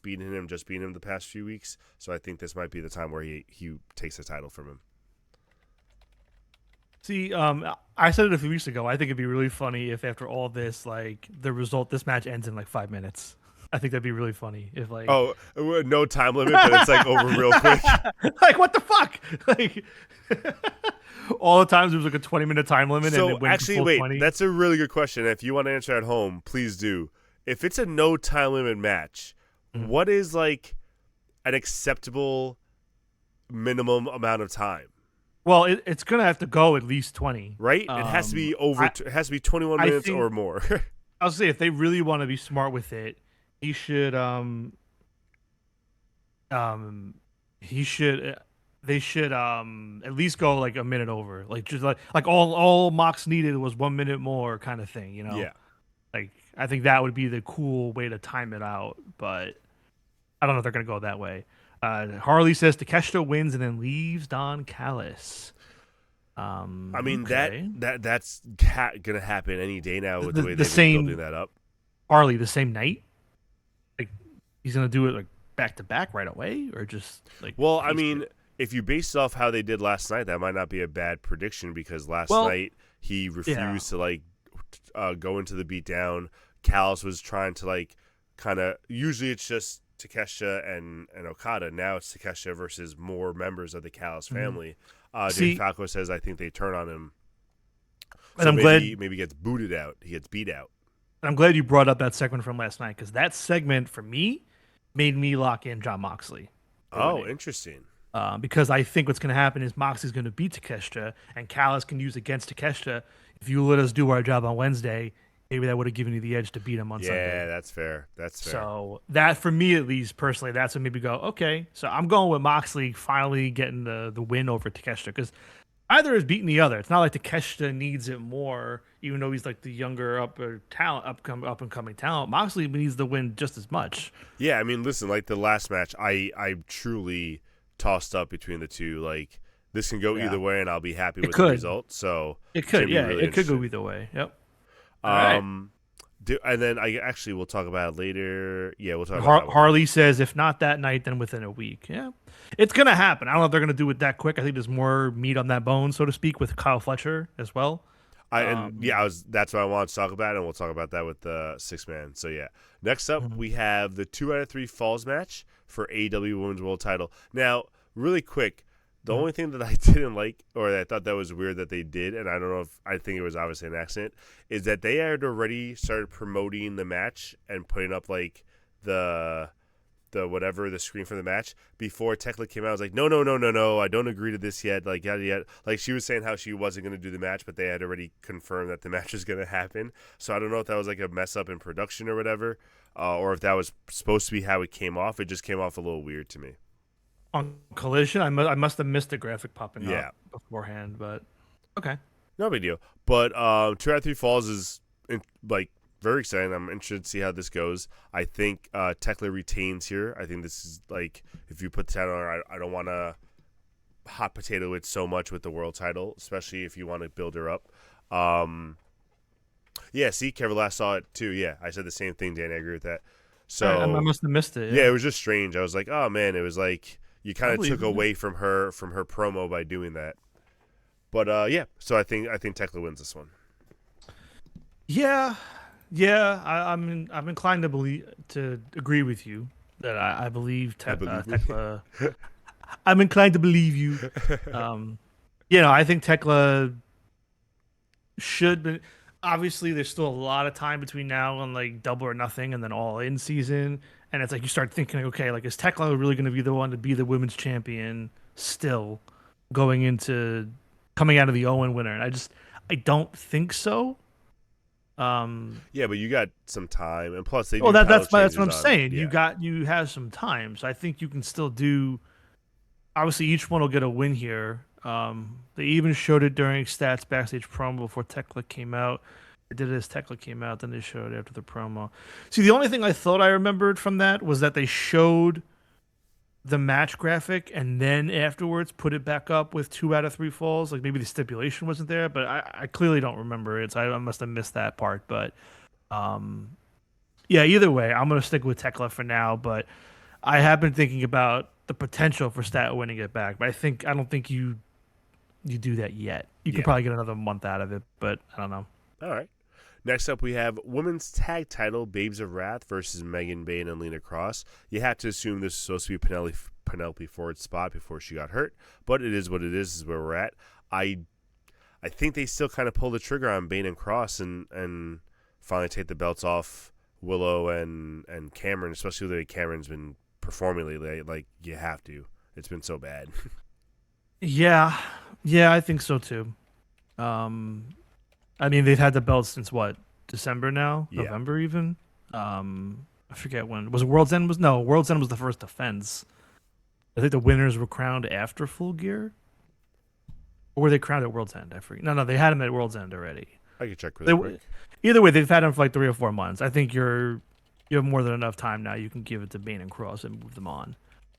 beating him the past few weeks. So I think this might be the time where he takes the title from him. See, I said it a few weeks ago. I think it'd be really funny if after all this, like this match ends in like 5 minutes. I think that'd be really funny if like no time limit, but it's like over real quick. Like what the fuck? Like all the times there was like a 20-minute time limit. So and it went actually, wait, 20. That's a really good question. If you want to answer at home, please do. If it's a no time limit match, what is like an acceptable minimum amount of time? Well, it's gonna have to go at least 20, right? It has to be it has to be 21 minutes or more. I'll say if they really want to be smart with it, he should they should at least go like a minute over, like just like all Mox needed was 1 minute more kind of thing, Yeah. Like I think that would be the cool way to time it out, but I don't know if they're gonna go that way. Harley says Takeshita wins and then leaves Don Callis. I mean okay. that's gonna happen any day now with the way they've been building that up. Harley the same night, like he's gonna do it like back to back right away, or just like. Well, I mean, if you base it off how they did last night, that might not be a bad prediction because last night he refused to like go into the beatdown. Callis was trying to like kind of. Usually it's just Takeshita and Okada. Now it's Takeshita versus more members of the Callis family. Dave Falco says I think they turn on him. And so I'm glad maybe gets booted out. He gets beat out. I'm glad you brought up that segment from last night because that segment for me made me lock in Jon Moxley. Oh, interesting. Because I think what's going to happen is Moxley's going to beat Takeshita, and Callis can use against Takeshita. If you let us do our job on Wednesday, maybe that would have given you the edge to beat him on Sunday. Yeah, that's fair. That's fair. So that, for me at least, personally, that's what made me go, okay. So I'm going with Moxley finally getting the win over Takeshita because Either is beating the other. It's not like Takeshita needs it more, even though he's like the younger up and coming talent. Moxley needs the win just as much. Yeah, I mean, listen, like the last match, I truly tossed up between the two. Like this can go either way, and I'll be happy with the result. So it could, really it could go either way. Yep. And then we'll talk about it later. Yeah, we'll talk about about Harley says if not that night, then within a week. Yeah, it's gonna happen. I don't know if they're gonna do it that quick. I think there's more meat on that bone, so to speak, with Kyle Fletcher as well. That's what I want to talk about, and we'll talk about that with the 6-man. So yeah, next up we have the 2 out of 3 falls match for AEW Women's World Title. Now, really quick. The only thing that I didn't like, or that I thought that was weird that they did, and I don't know if I think it was obviously an accident, is that they had already started promoting the match and putting up like the screen for the match before Tekla came out. I was like, no, I don't agree to this yet. Like yet, like she was saying how she wasn't going to do the match, but they had already confirmed that the match was going to happen. So I don't know if that was like a mess up in production or whatever, or if that was supposed to be how it came off. It just came off a little weird to me. On Collision, I must have missed the graphic popping up beforehand, but okay, no big deal. But 2 out of 3 falls is very exciting. I'm interested to see how this goes. I think Tekla retains here. I think this is like if you put the title on her, I don't want to hot potato it so much with the world title, especially if you want to build her up. Yeah, see, Kevin last saw it too. Yeah, I said the same thing, Dan. I agree with that. So I must have missed it. Yeah, it was just strange. I was like, oh man, it was like. You kind of took away from her promo by doing that, but So I think Tekla wins this one. Yeah. I'm inclined to agree with you that I believe Tekla. I'm inclined to believe you. I think Tekla should be. Obviously, there's still a lot of time between now and like Double or Nothing, and then All In season. And it's like you start thinking, okay, like is Tekla really going to be the one to be the women's champion still coming out of the Owen winner? And I don't think so. Yeah, but you got some time, and plus they. That's what I'm saying. Yeah. You have some time, so I think you can still do. Obviously, each one will get a win here. They even showed it during Stats backstage promo before Tekla came out. They did it as Tekla came out, then they showed it after the promo. See, the only thing I thought I remembered from that was that they showed the match graphic and then afterwards put it back up with 2 out of 3 falls. Like maybe the stipulation wasn't there, but I clearly don't remember it, so I must have missed that part. But either way, I'm going to stick with Tekla for now, but I have been thinking about the potential for Stat winning it back, but I don't think you do that yet. You could probably get another month out of it, but I don't know. All right. Next up, we have women's tag title, Babes of Wrath versus Megan Bayne and Lena Cross. You have to assume this is supposed to be Penelope Ford's spot before she got hurt, but it is what it is where we're at. I think they still kind of pull the trigger on Bayne and Cross and finally take the belts off Willow and Cameron, especially the way Cameron's been performing lately. Like, you have to. It's been so bad. Yeah, I think so too. I mean, they've had the belts since what, December now? Yeah. November even? I forget when. Was it World's End? No, World's End was the first defense. I think the winners were crowned after Full Gear. Or were they crowned at World's End? I forget. No, they had them at World's End already. I can check really quick. Either way, they've had them for like 3 or 4 months. I think you have more than enough time now. You can give it to Bayne and Cross and move them on.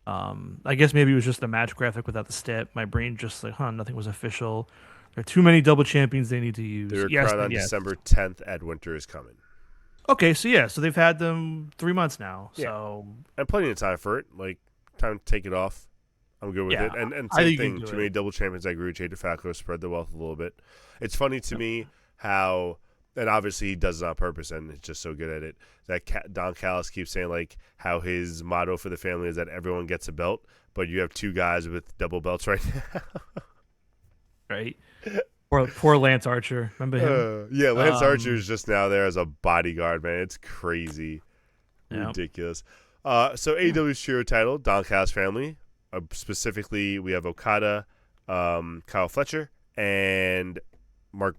I guess maybe it was just the match graphic without the step. My brain just like, nothing was official. There are too many double champions they need to use. They were crowned on December 10th. Ed Winter is coming. Okay, so they've had them 3 months now. So and plenty of time for it. Like, time to take it off. I'm good with it. And same thing. Too many double champions. I agree with Jay DeFalco. Spread the wealth a little bit. It's funny to me how, and obviously he does it on purpose, and he's just so good at it. That Don Callis keeps saying like how his motto for the family is that everyone gets a belt, but you have 2 guys with double belts right now. Right. Poor Lance Archer. Remember him? Yeah, Lance Archer is just now there as a bodyguard, man. It's crazy. Ridiculous. So AEW's Trio title, Don Callis family. Specifically, we have Okada, Kyle Fletcher, and Mark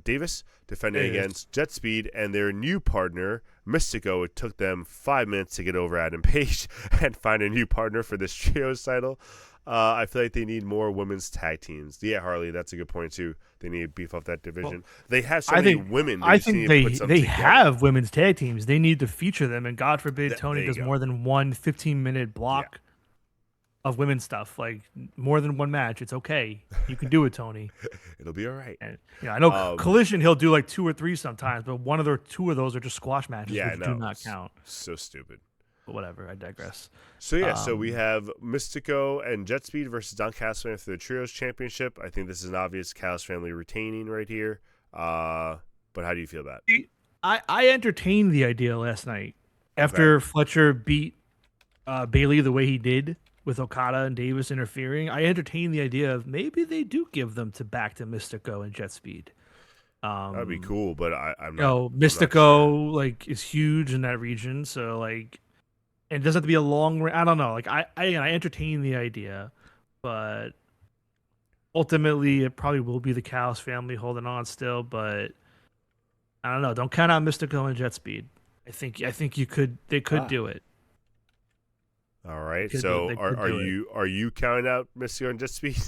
Davis defending against Jet Speed and their new partner, Mystico. It took them 5 minutes to get over Adam Page and find a new partner for this Trios title. I feel like they need more women's tag teams. Yeah, Harley, that's a good point too. They need to beef up that division. Well, They have so I many think women. They I just think need to put some they together. have women's tag teams. They need to feature them, and God forbid There Tony you does go. more than one 15-minute block of women's stuff. Like more than one match, it's okay. You can do it, Tony. It'll be all right. And I know Collision he'll do like 2 or 3 sometimes, but two of those are just squash matches, Yeah, which I do know. not count. So stupid. But whatever, I digress. So yeah, so we have Mystico and Jet Speed versus Don Callis for the Trios Championship. I think this is an obvious Callis family retaining right here. But how do you feel about it? I entertained the idea last night after Fletcher beat Bailey the way he did with Okada and Davis interfering. I entertained the idea of maybe they do give them back to Mystico and Jet Speed. That'd be cool, but I'm not. You know, Mystico like is huge in that region, so like, and it doesn't have to be a long. I don't know. Like I entertain the idea, but ultimately it probably will be the Callis family holding on still. But I don't know. Don't count out Mystico and Jet Speed. I think they could do it. All right. So are you counting out Mystico and Jet Speed?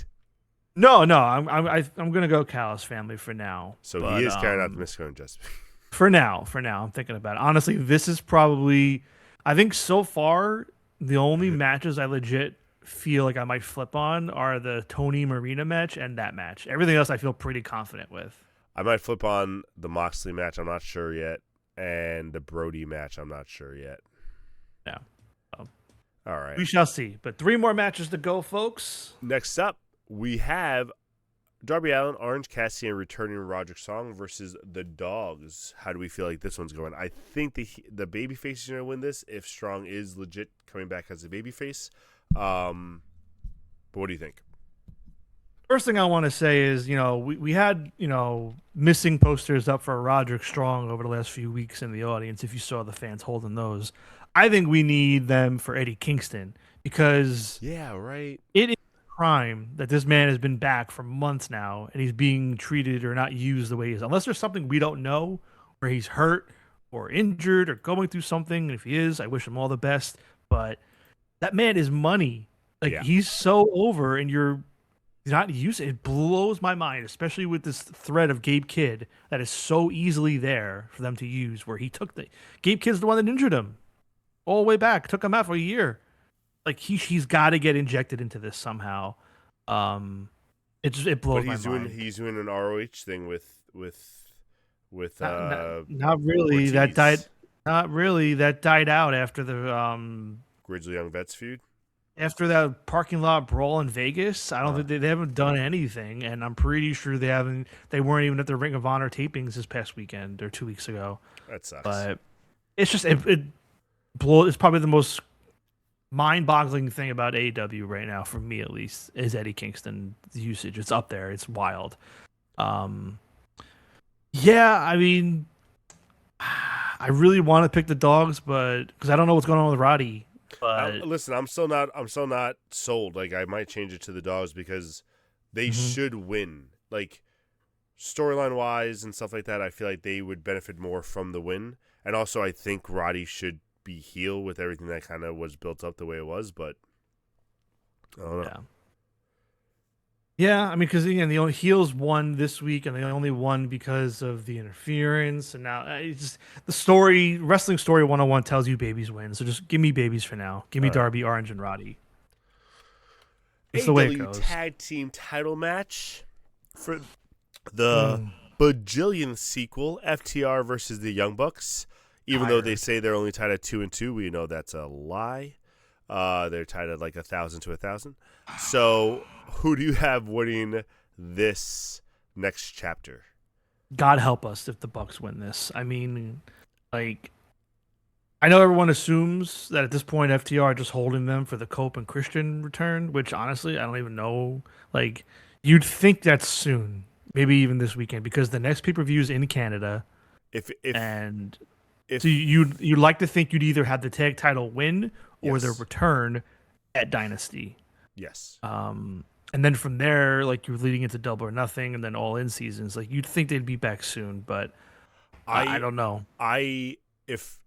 No. I'm gonna go Callis family for now. So he is counting out the Mystico and Jet Speed. For now, I'm thinking about it. Honestly, this is probably, I think so far, the only matches I legit feel like I might flip on are the Tony Marina match and that match. Everything else I feel pretty confident with. I might flip on the Moxley match. I'm not sure yet. And the Brody match. I'm not sure yet. Yeah. All right. We shall see. But 3 more matches to go, folks. Next up, we have Darby Allin, Orange Cassidy, and returning Roderick Strong versus the Dogs. How do we feel like this one's going? I think the babyface is going to win this if Strong is legit coming back as a babyface. But what do you think? First thing I want to say is, we had, missing posters up for Roderick Strong over the last few weeks in the audience, if you saw the fans holding those. I think we need them for Eddie Kingston because yeah, right. It is a crime that this man has been back for months now and he's being treated or not used the way he is. Unless there's something we don't know where he's hurt or injured or going through something. And if he is, I wish him all the best. But that man is money. He's so over and you're not using it. It blows my mind, especially with this thread of Gabe Kidd that is so easily there for them to use where he took Gabe Kidd's the one that injured him. All the way back, took him out for a year. Like he's got to get injected into this somehow. It blows my mind. He's doing an ROH thing with not really. Ortiz. That died. Not really. That died out after the Grizzly Young Vets feud. After that parking lot brawl in Vegas, I don't think they haven't done anything, and I'm pretty sure they haven't. They weren't even at the Ring of Honor tapings this past weekend or 2 weeks ago. That sucks. But it's just it's probably the most mind-boggling thing about AEW right now, for me at least, is Eddie Kingston's usage. It's up there. It's wild. Yeah, I mean, I really want to pick the Dogs, but because I don't know what's going on with Roddy. But listen, I'm still not sold. Like I might change it to the Dogs because they should win. Like storyline wise and stuff like that, I feel like they would benefit more from the win. And also, I think Roddy should be heel with everything that kind of was built up the way it was, but I don't know. Yeah, I mean, because again, the only heels won this week, and they only won because of the interference. And now it's just the story, wrestling story 101 tells you babies win. So just give me babies for now. Give me Darby, Orange, and Roddy. That's the way it goes. Tag team title match for the bajillion sequel, FTR versus the Young Bucks. Even though they say they're only tied at 2-2, we know that's a lie. They're tied at like 1,000 to 1,000. So, who do you have winning this next chapter? God help us if the Bucks win this. I mean, like, I know everyone assumes that at this point FTR are just holding them for the Cope and Christian return, which honestly I don't even know. Like, you'd think that's soon, maybe even this weekend, because the next pay-per-view is in Canada. So you'd like to think you'd either have the tag title win or their return at Dynasty. Yes. And then from there, like you're leading into Double or Nothing, and then All In seasons. Like you'd think they'd be back soon, but I don't know. If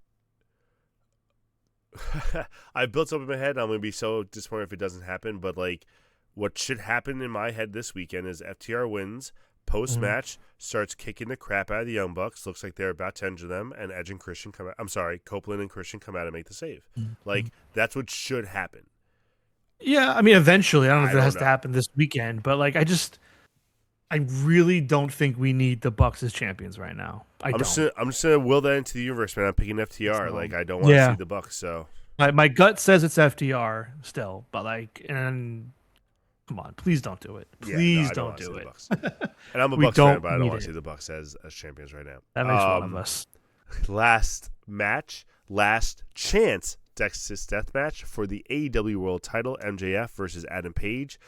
I built up in my head. I'm gonna be so disappointed if it doesn't happen. But like, what should happen in my head this weekend is FTR wins. Post match starts kicking the crap out of the Young Bucks. Looks like they're about to injure them, and Edge and Christian come out. I'm sorry, Copeland and Christian come out and make the save. Like that's what should happen. Yeah, I mean, eventually. I don't know if it has know. to happen this weekend, but like, I really don't think we need the Bucks as champions right now. I'm just gonna will that into the universe, man. I'm picking FTR. So, like I don't want to see the Bucks. So my gut says it's FTR still, but like, and come on, please don't do it. Please don't do it. And I'm a Bucks fan, but I don't want to see the Bucks as champions right now. That makes one of us. Last match, last chance, Texas Death Match for the AEW World Title, MJF versus Adam Page.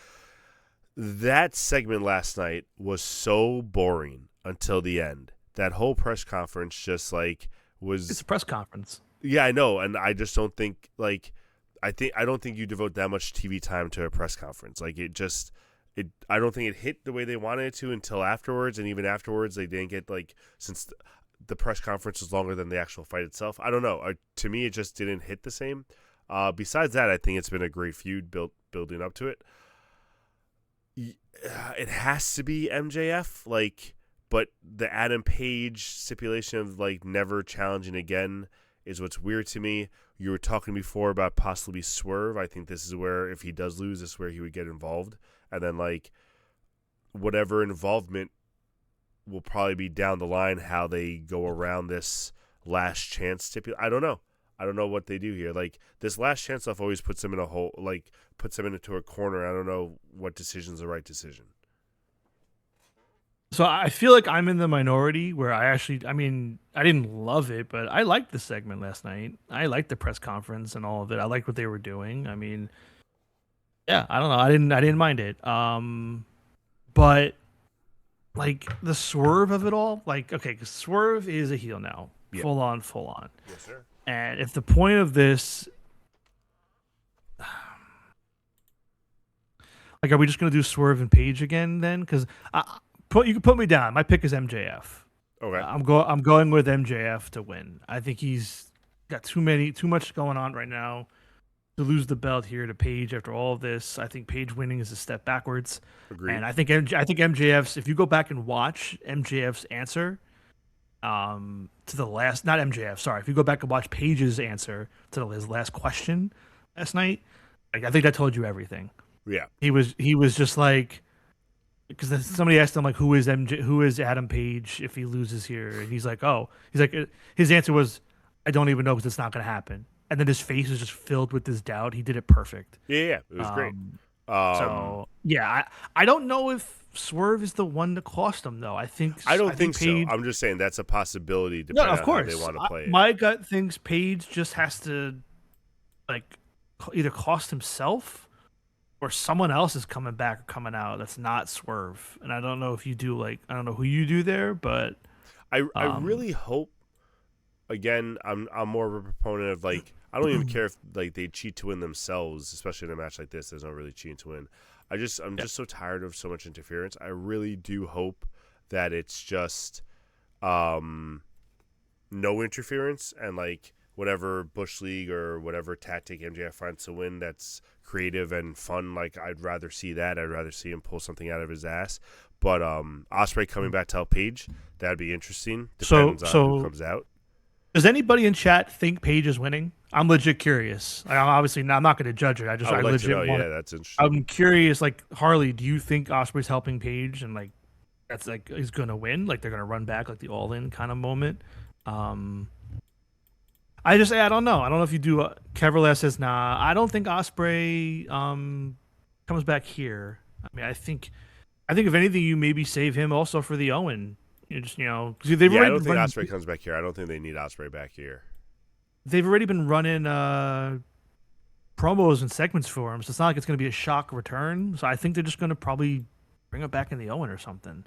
That segment last night was so boring until the end. That whole press conference just like was. It's a press conference. Yeah, I know, and I just don't think like. I don't think you devote that much TV time to a press conference. Like I don't think it hit the way they wanted it to until afterwards, and even afterwards they didn't get like since the press conference was longer than the actual fight itself. I don't know. To me, it just didn't hit the same. Besides that, I think it's been a great feud building up to it. It has to be MJF, like, but the Adam Page stipulation of like never challenging again is what's weird to me. You were talking before about possibly Swerve. I think this is where, if he does lose, this is where he would get involved. And then, like, whatever involvement will probably be down the line, how they go around this last chance stipulation. I don't know. I don't know what they do here. Like, this last chance stuff always puts them in a hole, like, puts them into a corner. I don't know what decision's the right decision. So I feel like I'm in the minority where I didn't love it, but I liked the segment last night. I liked the press conference and all of it. I liked what they were doing. I mean, yeah, I don't know. I didn't mind it. But like the Swerve of it all, like, okay, 'cause Swerve is a heel now. Yeah. Full on. Yes, sir. And if the point of this, like, are we just going to do Swerve and Page again then? Because you can put me down. My pick is MJF. Okay. I'm going with MJF to win. I think he's got too much going on right now to lose the belt here to Page after all of this. I think Page winning is a step backwards. Agreed. And I think MJF's, if you go back and watch MJF's answer to the last, not MJF, sorry, if you go back and watch Page's answer to his last question last night, like, I think that told you everything. Yeah. He was just like, because somebody asked him, like, who is Adam Page if he loses here, and he's like, his answer was, I don't even know because it's not going to happen. And then his face was just filled with this doubt. He did it perfect. Yeah, it was great. So yeah, I don't know if Swerve is the one to cost him though. I don't think Page, so. I'm just saying that's a possibility depending on how they want to play it. My gut thinks Page just has to like either cost himself or someone else is coming back or coming out that's not Swerve. And I don't know if you do, like, I don't know who you do there, but I really hope, again, I'm more of a proponent of, like, I don't even care if, like, they cheat to win themselves, especially in a match like this. There's no really cheating to win. I'm just so tired of so much interference. I really do hope that it's just no interference and, like, whatever Bush League or whatever tactic MJF finds to win that's creative and fun, like, I'd rather see that. I'd rather see him pull something out of his ass. But Ospreay coming back to help Page, that'd be interesting. Depends on who comes out. Does anybody in chat think Page is winning? I'm legit curious. I'm not going to judge it. I legit know. Yeah, that's interesting. I'm curious. Like, Harley, do you think Ospreay's helping Page and, like, that's, like, he's going to win? Like, they're going to run back, like, the all-in kind of moment? I don't know. I don't know if you do. Keverlas says, nah. I don't think Ospreay comes back here. I mean, I think if anything, you maybe save him also for the Owen. I don't think Ospreay comes back here. I don't think they need Ospreay back here. They've already been running promos and segments for him, so it's not like it's going to be a shock return. So I think they're just going to probably bring him back in the Owen or something.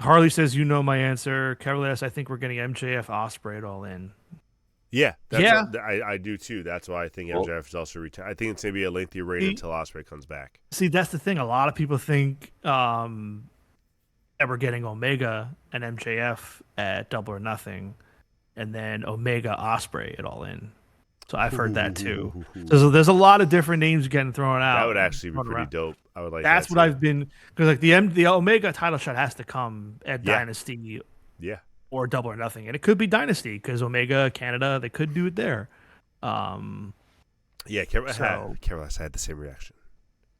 Harley says, you know my answer. Keverlas, I think we're getting MJF Ospreay all in. Yeah. I do too. That's why I think MJF is also return. I think it's going to be a lengthy reign until Ospreay comes back. See, that's the thing. A lot of people think that we're getting Omega and MJF at Double or Nothing. and then Omega Osprey at All In. So I've heard that too. So there's a lot of different names getting thrown out. That would actually be pretty dope. I would like. That's that what too. I've been, because like the Omega title shot has to come at Dynasty, or Double or Nothing, and it could be Dynasty because Omega Canada, they could do it there. Yeah, Carol had the same reaction.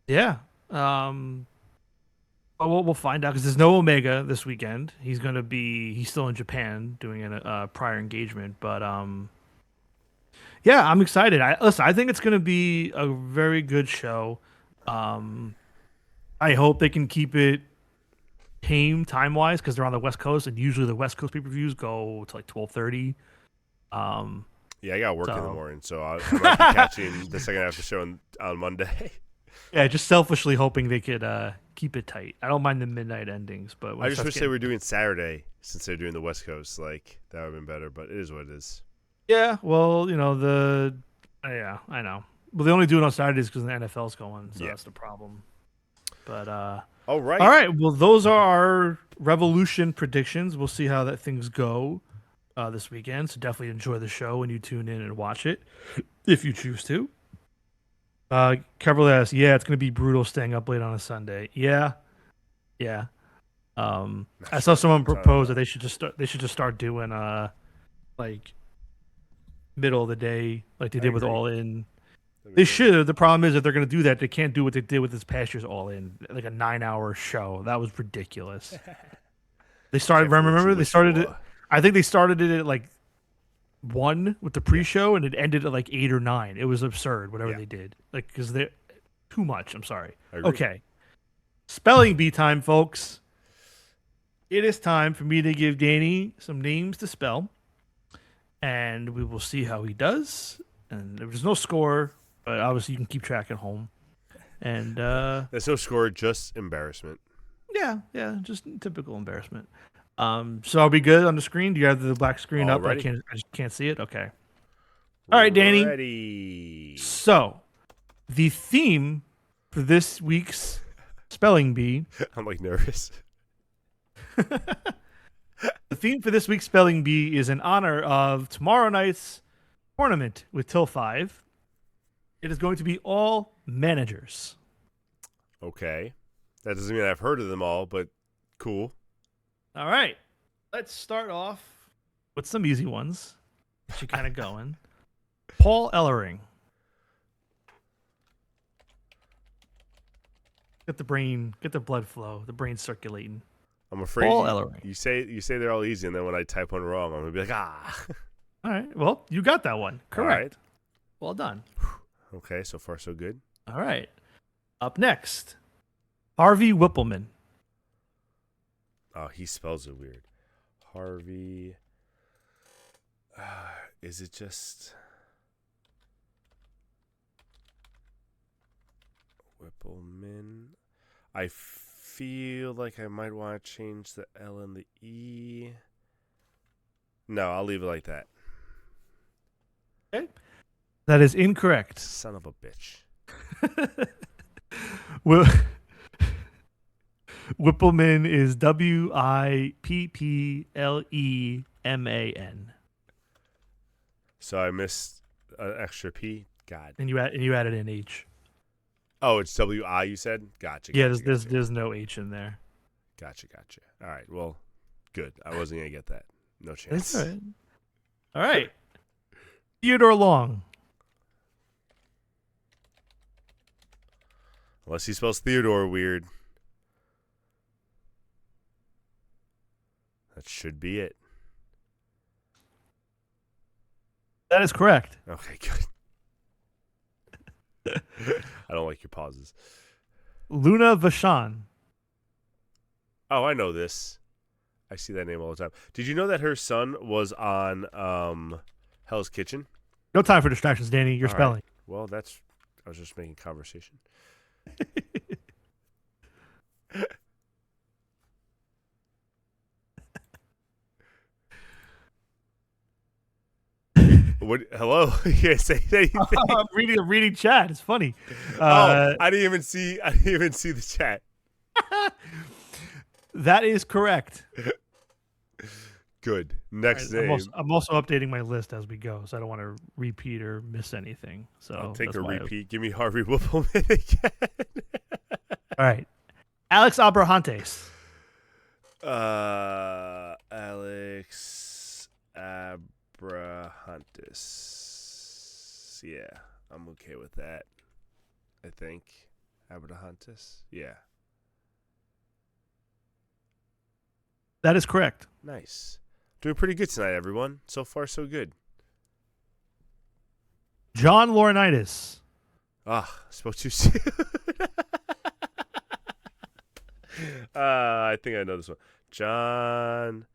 Yeah. But we'll find out because there's no Omega this weekend. He's still in Japan doing a prior engagement, but yeah, I'm excited. I think it's gonna be a very good show. I hope they can keep it tame time wise because they're on the West Coast, and usually the West Coast pay-per-views go to like 12:30. Yeah, I got work in the morning, so I might be catching the second half of the show on Monday. Yeah, just selfishly hoping they could keep it tight. I don't mind the midnight endings, but I just wish they were doing Saturday since they're doing the West Coast. Like that would have been better, but it is what it is. Yeah, well, yeah, I know. Well, they only do it on Saturdays because the NFL's going, so that's the problem. But all right. Well, those are our Revolution predictions. We'll see how that things go this weekend. So definitely enjoy the show when you tune in and watch it, if you choose to. Keverly asks, yeah, it's gonna be brutal staying up late on a Sunday. Yeah. I saw someone propose that they should just start doing like middle of the day like they did with All In. They should. The problem is if they're gonna do that, they can't do what they did with this past year's All In, like a 9-hour show. That was ridiculous. They started. Remember they started it. I think they started it at like 1 with the pre-show, and it ended at like 8 or 9. It was absurd, whatever they did. Like, because they're too much. I'm sorry. Okay. Spelling bee time, folks. It is time for me to give Danny some names to spell, and we will see how he does. And there's no score, but obviously you can keep track at home. And there's no score, just embarrassment. Yeah, just typical embarrassment. So I'll be good on the screen. Do you have the black screen up? I just can't see it. Okay. All right, Danny. Ready. So, the theme for this week's spelling bee. I'm like nervous. The theme for this week's spelling bee is in honor of tomorrow night's tournament with Till 5. It is going to be all managers. Okay. That doesn't mean I've heard of them all, but cool. All right, let's start off with some easy ones. She kind of going. Paul Ellering. Get the blood flow, the brain circulating. I'm afraid Paul Ellering. You say they're all easy, and then when I type one wrong, I'm gonna be like, All right, well, you got that one correct. Right. Well done. Okay, so far so good. All right. Up next, Harvey Whippleman. Oh, he spells it weird. Harvey. Is it just Whippleman? I feel like I might want to change the L and the E. No, I'll leave it like that. Okay. That is incorrect. Son of a bitch. Whippleman is Wippleman. So I missed an extra P. God. And you added an H. Oh, it's WI. You said. Gotcha. Yeah, there's no H in there. Gotcha. All right. Well, good. I wasn't gonna get that. No chance. That's all right. Theodore Long. Unless he spells Theodore weird. That should be it. That is correct. Okay, good. I don't like your pauses. Luna Vachon. Oh, I know this. I see that name all the time. Did you know that her son was on Hell's Kitchen? No time for distractions, Danny. You're spelling. Right. Well, I was just making conversation. What? Hello? You can't say anything. I'm reading chat. It's funny. I didn't even see the chat. That is correct. Good. Next Right, name. I'm also updating my list as we go, so I don't want to repeat or miss anything. So I'll take that's a why repeat. Give me Harvey Whippleman again. All right, Alex Abrahantes. Alex Abrahantes. Yeah, I'm okay with that. I think. Abrahantes. Yeah. That is correct. Nice. Doing pretty good tonight, everyone. So far, so good. John Laurinaitis. Spoke too soon. I think I know this one. John,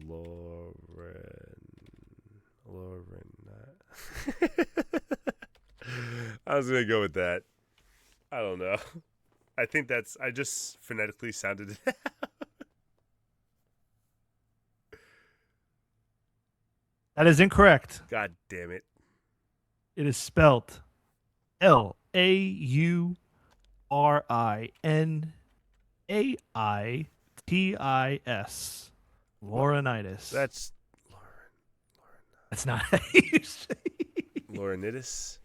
Lauren. I was gonna go with that. I don't know. I think I just phonetically sounded it. That is incorrect. God damn it. It is spelt Laurinitis. Laurinaitis. That's That's not how you say it. Laurinaitis.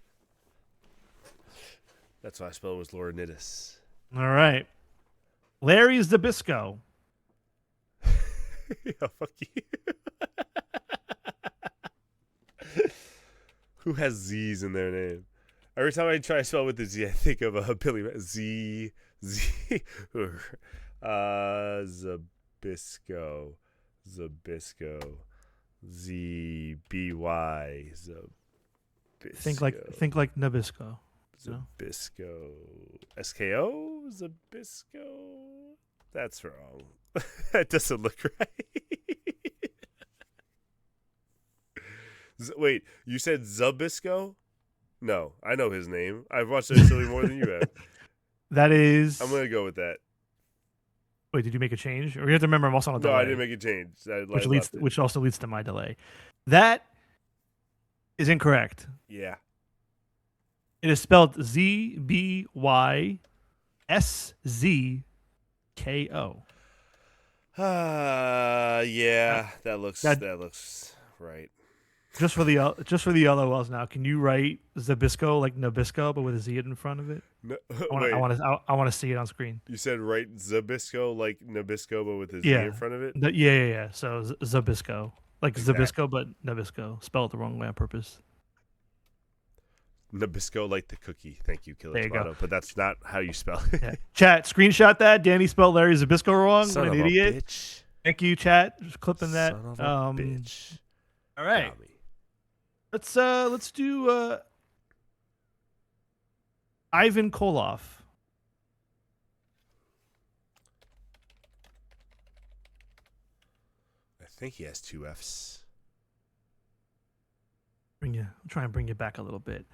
That's why I spelled it was Laurinaitis. All right. Larry Zabisco. Yeah, fuck you. Who has Z's in their name? Every time I try to spell with the Z, I think of a Billy Z. Zabisco. ZBY. Zabisco. Think like Nabisco. Zabisco. SKO? Zabisco? That's wrong. That doesn't look right. Wait, you said Zabisco? No, I know his name. I've watched that silly more than you have. That is. I'm gonna go with that. Wait, did you make a change? Or you have to remember I'm also on a delay. No, I didn't make a change. Which also leads to my delay. That is incorrect. Yeah. It is spelled ZBYSZKO. Yeah, that looks right. Just for the LOLs now, can you write Zabisco like Nabisco but with a Z in front of it? No, I want to see it on screen. You said right Zabisco like Nabisco but with a Z in front of it? Yeah. So Zabisco. Like Exactly. Zabisco but Nabisco. Spelled the wrong way on purpose. Nabisco like the cookie. Thank you, Killer There you Tomato. go. But that's not how you spell it. Yeah. Chat, screenshot that. Danny spelled Larry Zabisco wrong. Son what an of idiot. a bitch. Thank you, chat. Just clipping that. Son of a bitch. All right. Got me. Let's do Ivan Koloff. I think he has 2 F's. I'll try and bring you back a little bit.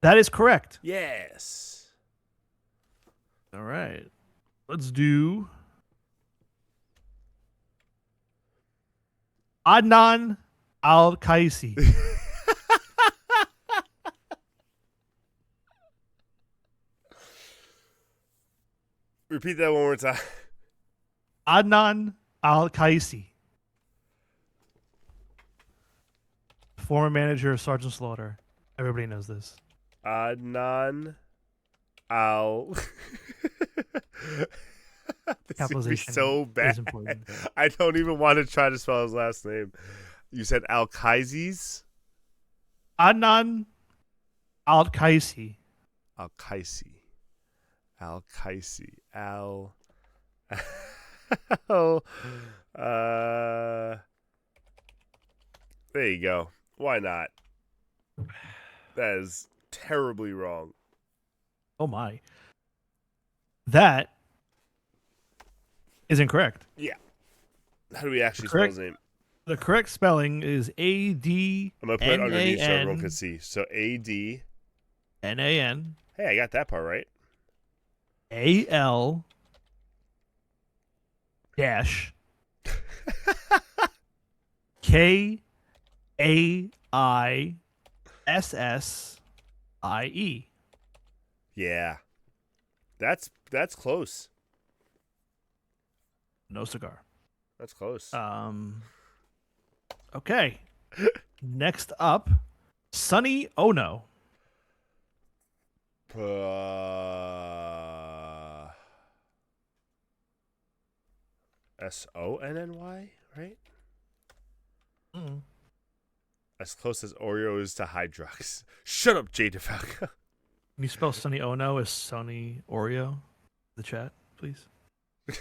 That is correct. Yes. All right. Let's do Adnan Al-Qaisi. Repeat that one more time. Adnan Al-Qaisi. Former manager of Sergeant Slaughter. Everybody knows this. Adnan Al. This would be so bad. I don't even want to try to spell his last name. You said Al-Qaisi? Adnan Al-Qaisi. Al-Qaisi. Al-Qaisi. There you go. Why not? That is terribly wrong. Oh my. That is incorrect. Yeah. How do we actually spell his name? The correct spelling is A-D. I'm going to put it underneath so everyone can see. So A-D. N-A-N. Hey, I got that part right. A-L. Dash. K-A-I-S-S-I-E. Yeah. That's close. No cigar. That's close. Okay. Next up, Sonny Ono. Sonny, right? Mm. As close as Oreo is to Hydrox. Shut up, Jay DeFalco. Can you spell Sonny Ono as Sonny Oreo? The chat, please.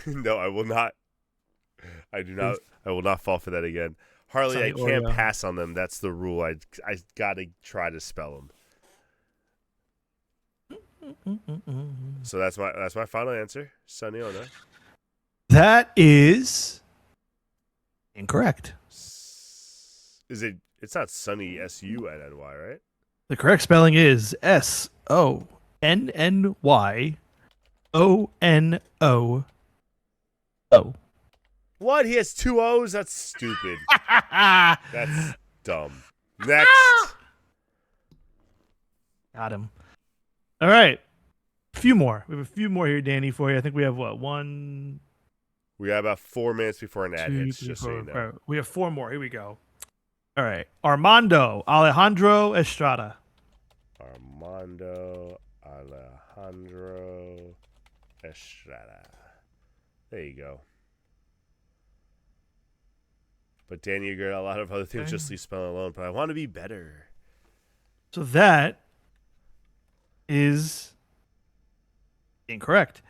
No, I will not. I do not. I will not fall for that again. Harley, Sonny I can't Oreo. pass on them. That's the rule. I gotta try to spell them. So that's my final answer. Sonny Ono. That is incorrect. Is it? It's not Sunny Sunny, right? The correct spelling is SONNYONO. What? He has 2 O's? That's stupid. That's dumb. Next. Got him. All right. A few more. We have a few more here, Danny, for you. I think we have what? One. We got about 4 minutes before an ad Two, hits, three, just four, so you know. five. We have 4 more. Here we go. All right. Armando Alejandro Estrada. Armando Alejandro Estrada. There you go. But Danny, you got a lot of other things just leave spelling alone, but I want to be better. So that is incorrect.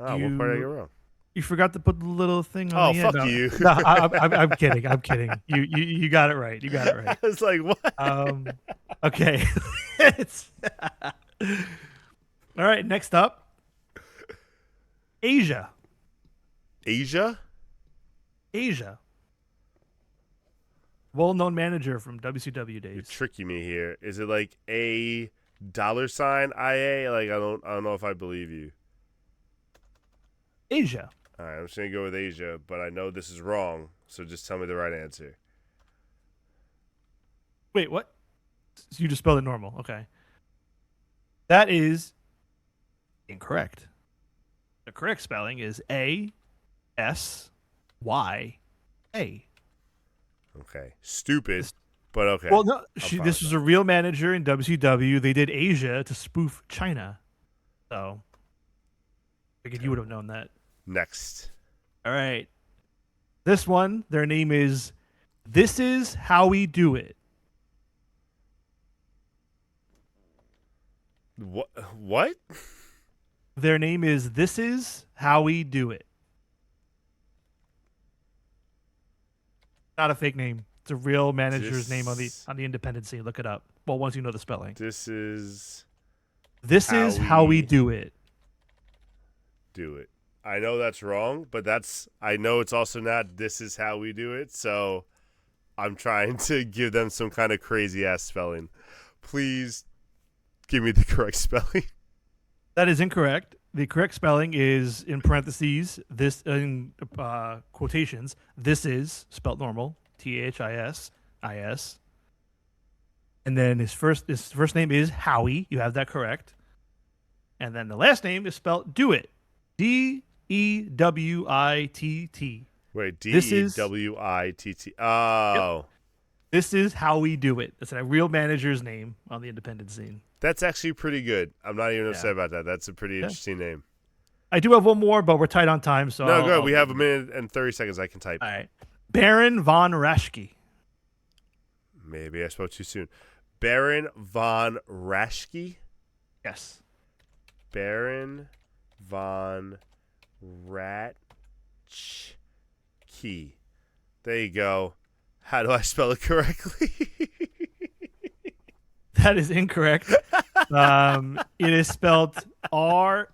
Oh, what part did I get wrong? You forgot to put the little thing on the end. Fuck you. No, I'm kidding. I'm kidding. You got it right. You got it right. I was like, what? Okay. All right. Next up, Asia. Asia? Asia. Well-known manager from WCW days. You're tricking me here. Is it like $IA? Like I don't know if I believe you. Asia. All right, I'm just gonna go with Asia, but I know this is wrong, so just tell me the right answer. Wait, what? You just spelled it normal. Okay. That is incorrect. The correct spelling is ASYA. Okay, stupid, but okay. Well, no, this was a real manager in WCW. They did Asia to spoof China. So, I figured you would have known that. Next. All right. This one, their name is This Is How We Do It. What? Their name is This Is How We Do It. Not a fake name. It's a real manager's name on the independent scene. Look it up. Well, once you know the spelling. This is how we do it. Do it. I know that's wrong, but I know it's also not This Is How We Do It, so I'm trying to give them some kind of crazy ass spelling. Please give me the correct spelling. That is incorrect. The correct spelling is in parentheses, this in quotations, this is spelled normal, THISIS. And then his first name is Howie. You have that correct. And then the last name is spelled Do It. DEWITT. Wait, DEWITT. Oh. Yep. This is how we do it. That's a real manager's name on the independent scene. That's actually pretty good. I'm not even upset about that. That's a pretty interesting name. I do have one more, but we're tight on time. So no, good. We have a minute and 30 seconds I can type. All right. Baron von Raschke. Maybe I spoke too soon. Baron von Raschke? Yes. Baron von Raschke. There you go. How do I spell it correctly? That is incorrect. It is spelled RASCH.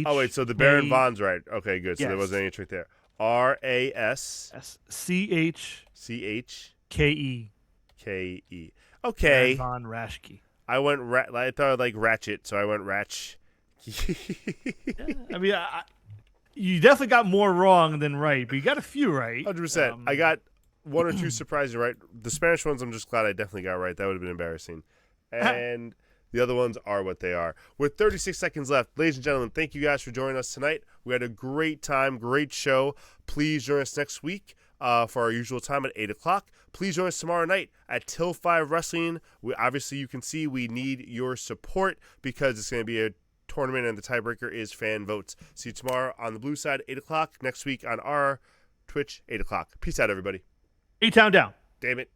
Oh, wait. So the Baron Von's right. Okay, good. So yes. there wasn't any trick there. RASCHKE. Okay. Baron von Raschke. I went. I thought like Ratchet, so I went Ratch. I mean, you definitely got more wrong than right, but you got a few right. 100%. I got one or two surprises right. The Spanish ones, I'm just glad I definitely got right. That would have been embarrassing. And The other ones are what they are. With 36 seconds left, ladies and gentlemen, thank you guys for joining us tonight. We had a great time, great show. Please join us next week for our usual time at 8 o'clock. Please join us tomorrow night at Till 5 Wrestling. Obviously, you can see we need your support because it's going to be a tournament and the tiebreaker is fan votes. See you tomorrow on the blue side, 8 o'clock. Next week on our Twitch, 8 o'clock. Peace out, everybody. A-Town down. Damn it.